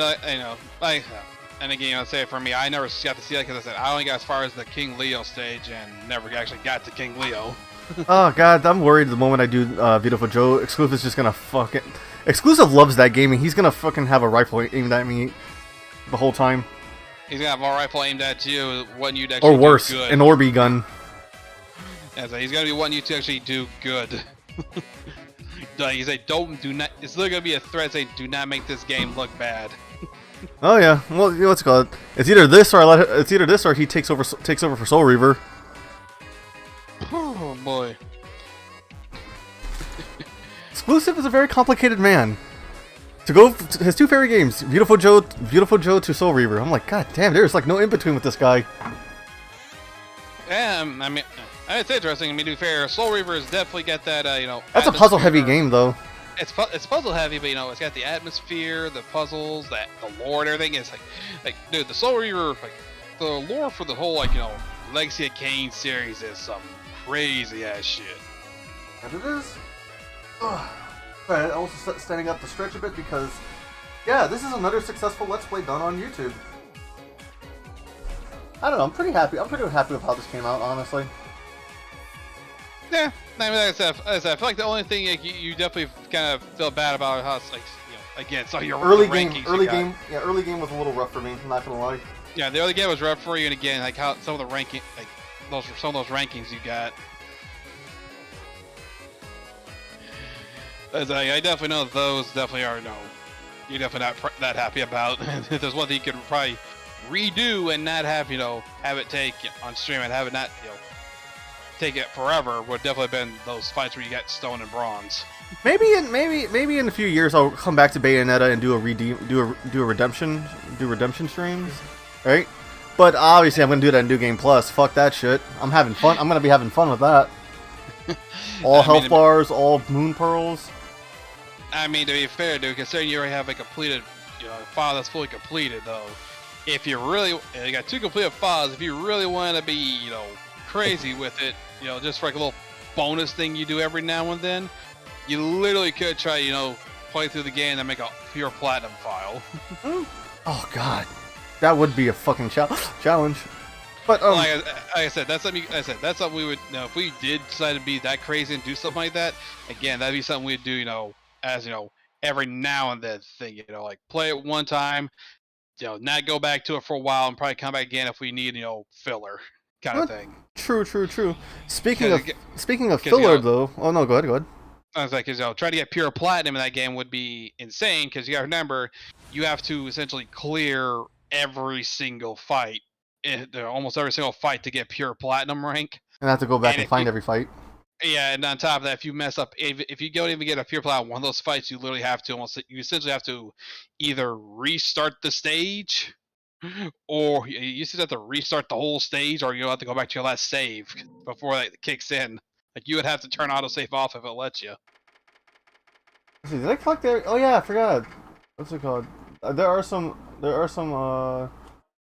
and again, I'll say for me, I never got to see that because I said I only got as far as the King Leo stage and never actually got to King Leo. Oh god, I'm worried the moment I do Beautiful Joe, Exclusive's just gonna fucking... Exclusive loves that game, and he's gonna fucking have a rifle aimed at me the whole time. He's gonna have a rifle aimed at you, wanting you to actually or worse, do good. an Orby gun. Yeah, so he's gonna be wanting you to actually do good. Like you say, do not. It's literally gonna be a threat saying, "Do not make this game look bad." Oh yeah, well, what's it called? It's either this or he takes over for Soul Reaver. Oh boy. Exclusive is a very complicated man. To go his two favorite games, Beautiful Joe to Soul Reaver. I'm like, god damn, there's like no in between with this guy. Yeah, I mean, it's interesting. I mean, to be fair, Soul Reaver has definitely got that. That's a puzzle-heavy game, though. It's puzzle heavy, but it's got the atmosphere, the puzzles, the lore, and everything. It's like dude, the Soul Reaver, the lore for the whole Legacy of Kain series is some crazy ass shit. And it is. Ugh. But also standing up to stretch a bit because, yeah, this is another successful Let's Play done on YouTube. I don't know. I'm pretty happy. I'm pretty happy with how this came out, honestly. Yeah, I mean, like I said, I feel like the only thing you definitely kind of feel bad about how it's again, so your early game was a little rough for me. I'm not gonna lie. Yeah, the early game was rough for you, and again, like how some of the ranking, some of those rankings you got. As I definitely know those definitely are you're definitely not that happy about. If there's one thing you could probably redo and not have have it take on stream and have it not take it forever would definitely have been those fights where you got stone and bronze. Maybe in a few years I'll come back to Bayonetta and do redemption streams, right? But obviously I'm gonna do that in New Game Plus. Fuck that shit. I'm having fun. I'm gonna be having fun with that. All health bars, all moon pearls. I mean, to be fair, dude, considering you already have a completed, file that's fully completed, though, if you really, you got 2 completed files, if you really want to be, crazy with it, just for like a little bonus thing you do every now and then, you literally could try, play through the game and make a pure platinum file. Oh god, that would be a fucking challenge. But like I said, that's something. I said that's something we would. You know, if we did decide to be that crazy and do something like that, again, that'd be something we'd do. You know, as you know, every now and then thing. You know, like play it one time. You know, not go back to it for a while and probably come back again if we need, you know, filler kind of thing. True. Speaking of you filler know, though. Oh no, go ahead. I was like, 'cause, you know, trying to get pure platinum in that game would be insane because you got to remember, you have to essentially clear every single fight, almost every single fight to get pure platinum rank. And I have to go back and find every fight. Yeah, and on top of that, if you mess up, if you don't even get a pure platinum one of those fights, you literally have to you essentially have to either restart the stage, or you just have to restart the whole stage, or you'll have to go back to your last save before that kicks in. Like you would have to turn autosave off if it lets you. Let's see, did I collect there? Oh yeah, I forgot. What's it called? There are some.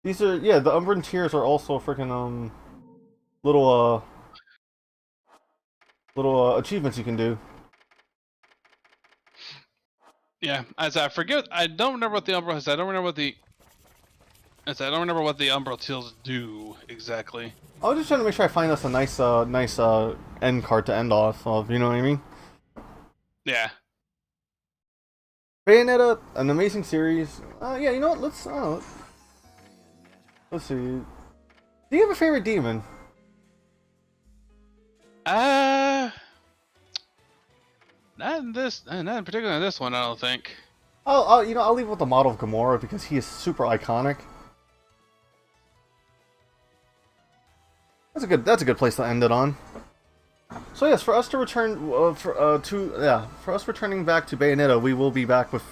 These are the Umbran tiers are also freaking little achievements you can do. Yeah, as I forget, I don't remember what the Umbra is. I don't remember what the. I don't remember what the Umbral Teals do exactly. I was just trying to make sure I find us a nice end card to end off of. You know what I mean? Yeah. Bayonetta, an amazing series. Yeah, you know what? Let's see. Do you have a favorite demon? Not in particular in this one, I don't think. I'll leave with the model of Gamora because he is super iconic. That's a good place to end it on. So yes, for us to return for us returning back to Bayonetta, we will be back with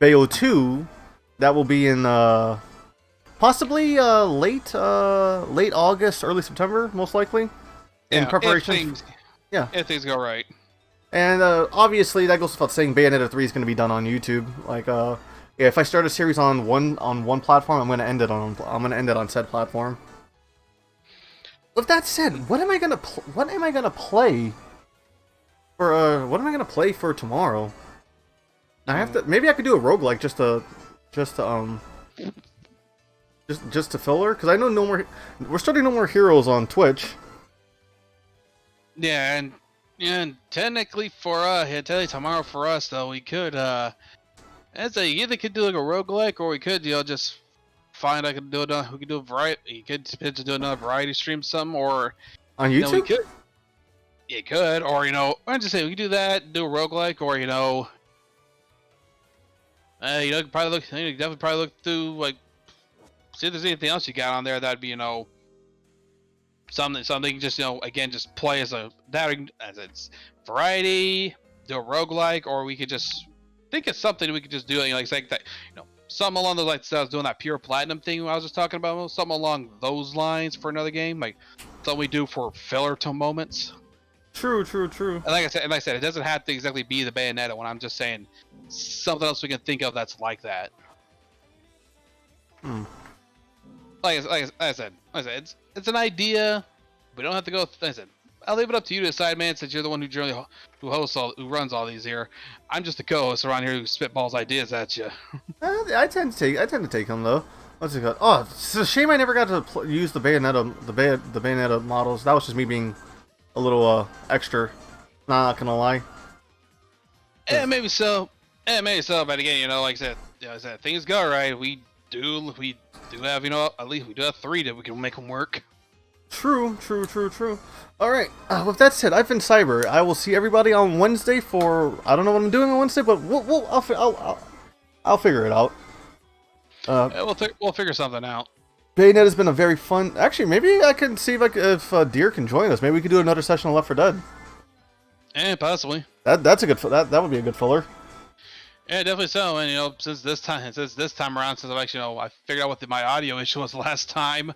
Bayo 2. That will be in possibly late August, early September, most likely. In preparation. If things go right. And obviously that goes without saying, Bayonetta 3 is going to be done on YouTube. Like if I start a series on one platform, I'm going to end it on said platform. With that said, what am I gonna play for tomorrow? I have to. Maybe I could do a roguelike just to filler, because I know we're starting No More Heroes on Twitch. Yeah, and technically tomorrow for us though, we could either could do like a roguelike, or we could just find we could do a variety. You could potentially do another variety stream, or on YouTube. You could, or I'm just saying we could do that, do a roguelike, or you definitely probably look through see if there's anything else you got on there that'd be something just again just play as it's variety, do a roguelike, or we could just think of something we could just do like that something along those lines. I was doing that pure platinum thing I was just talking about, something along those lines for another game, like something we do for filler to moments. True. And like I said, it doesn't have to exactly be the Bayonetta one. I'm just saying something else we can think of that's like that. Like I said, it's an idea. We don't have to go. Like I said, I'll leave it up to you to decide, man. Since you're the one who runs all these here, I'm just the co-host around here who spitballs ideas at you. I tend to take them though. What's it called? Oh, it's a shame I never got to use the Bayonetta models. That was just me being a little extra. Not gonna lie. Yeah, maybe so. But again, like I said, things go right. We do have at least we do have 3 that we can make them work. True. All right. With that said, I've been Cyber. I will see everybody on Wednesday for I don't know what I'm doing on Wednesday, but I'll figure it out. We'll figure something out. Bayonetta has been a very fun. Actually, maybe I can see if Deer can join us. Maybe we could do another session of Left 4 Dead. Possibly. That's a good. That would be a good filler. Yeah, definitely so. And since this time around, since I've actually I figured out what my audio issue was last time.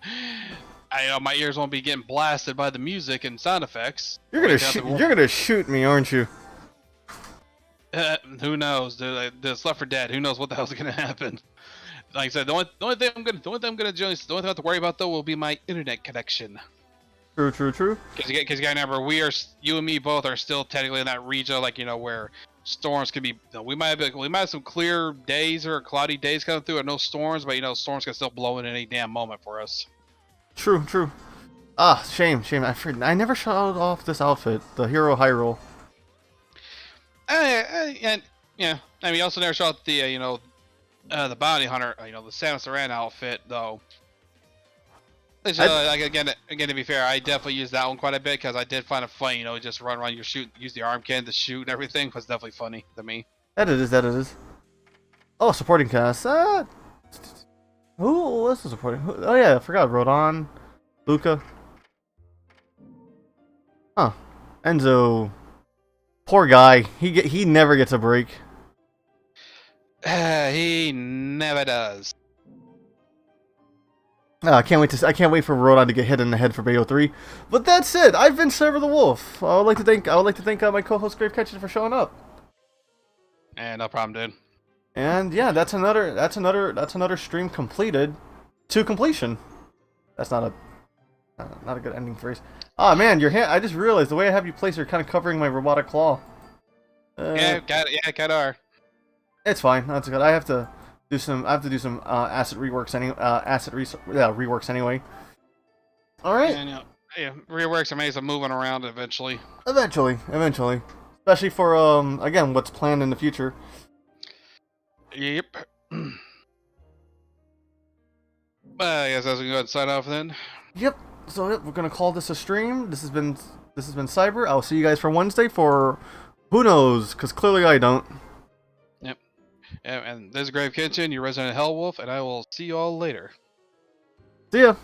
My ears won't be getting blasted by the music and sound effects. You're gonna shoot me, aren't you? Who knows, dude? This Left 4 Dead. Who knows what the hell's gonna happen? Like I said, the only thing I have to worry about though will be my internet connection. True. Because you gotta remember, you and me both are still technically in that region, where storms could be. We might have some clear days or cloudy days coming through, and no storms, but storms can still blow in any damn moment for us. True, true. Ah, shame. I never showed off this outfit, the Hero High Roll. And yeah, I mean, you also never shot the the bounty hunter, the Samus Aran outfit though. Which, like again, to be fair, I definitely used that one quite a bit because I did find it funny, just run around, use the arm cannon to shoot and everything was definitely funny to me. That it is. Oh, supporting cast. Who else is supporting? Oh yeah, I forgot. Rodon, Luca. Huh. Enzo. Poor guy. He never gets a break. He never does. I can't wait for Rodon to get hit in the head for Bayo 3. But that's it. I've been Cyberthewolf. I would like to thank my co-host Grave Catcher for showing up. And no problem, dude. And yeah, that's another stream completed to completion. That's not a good ending phrase. Ah man, your hand! I just realized the way I have you placed, you're kind of covering my robotic claw. Got it. It's fine. That's good. I have to do some asset reworks reworks anyway. All right. Yeah, reworks are made of moving around eventually. Eventually, especially for again what's planned in the future. Yep. I guess I was gonna go ahead and sign off then. Yep. So we're gonna call this a stream. This has been Cyber. I'll see you guys for Wednesday for who knows, because clearly I don't. Yep. And this is Grave Kitchen, your resident Hell Wolf, and I will see you all later. See ya.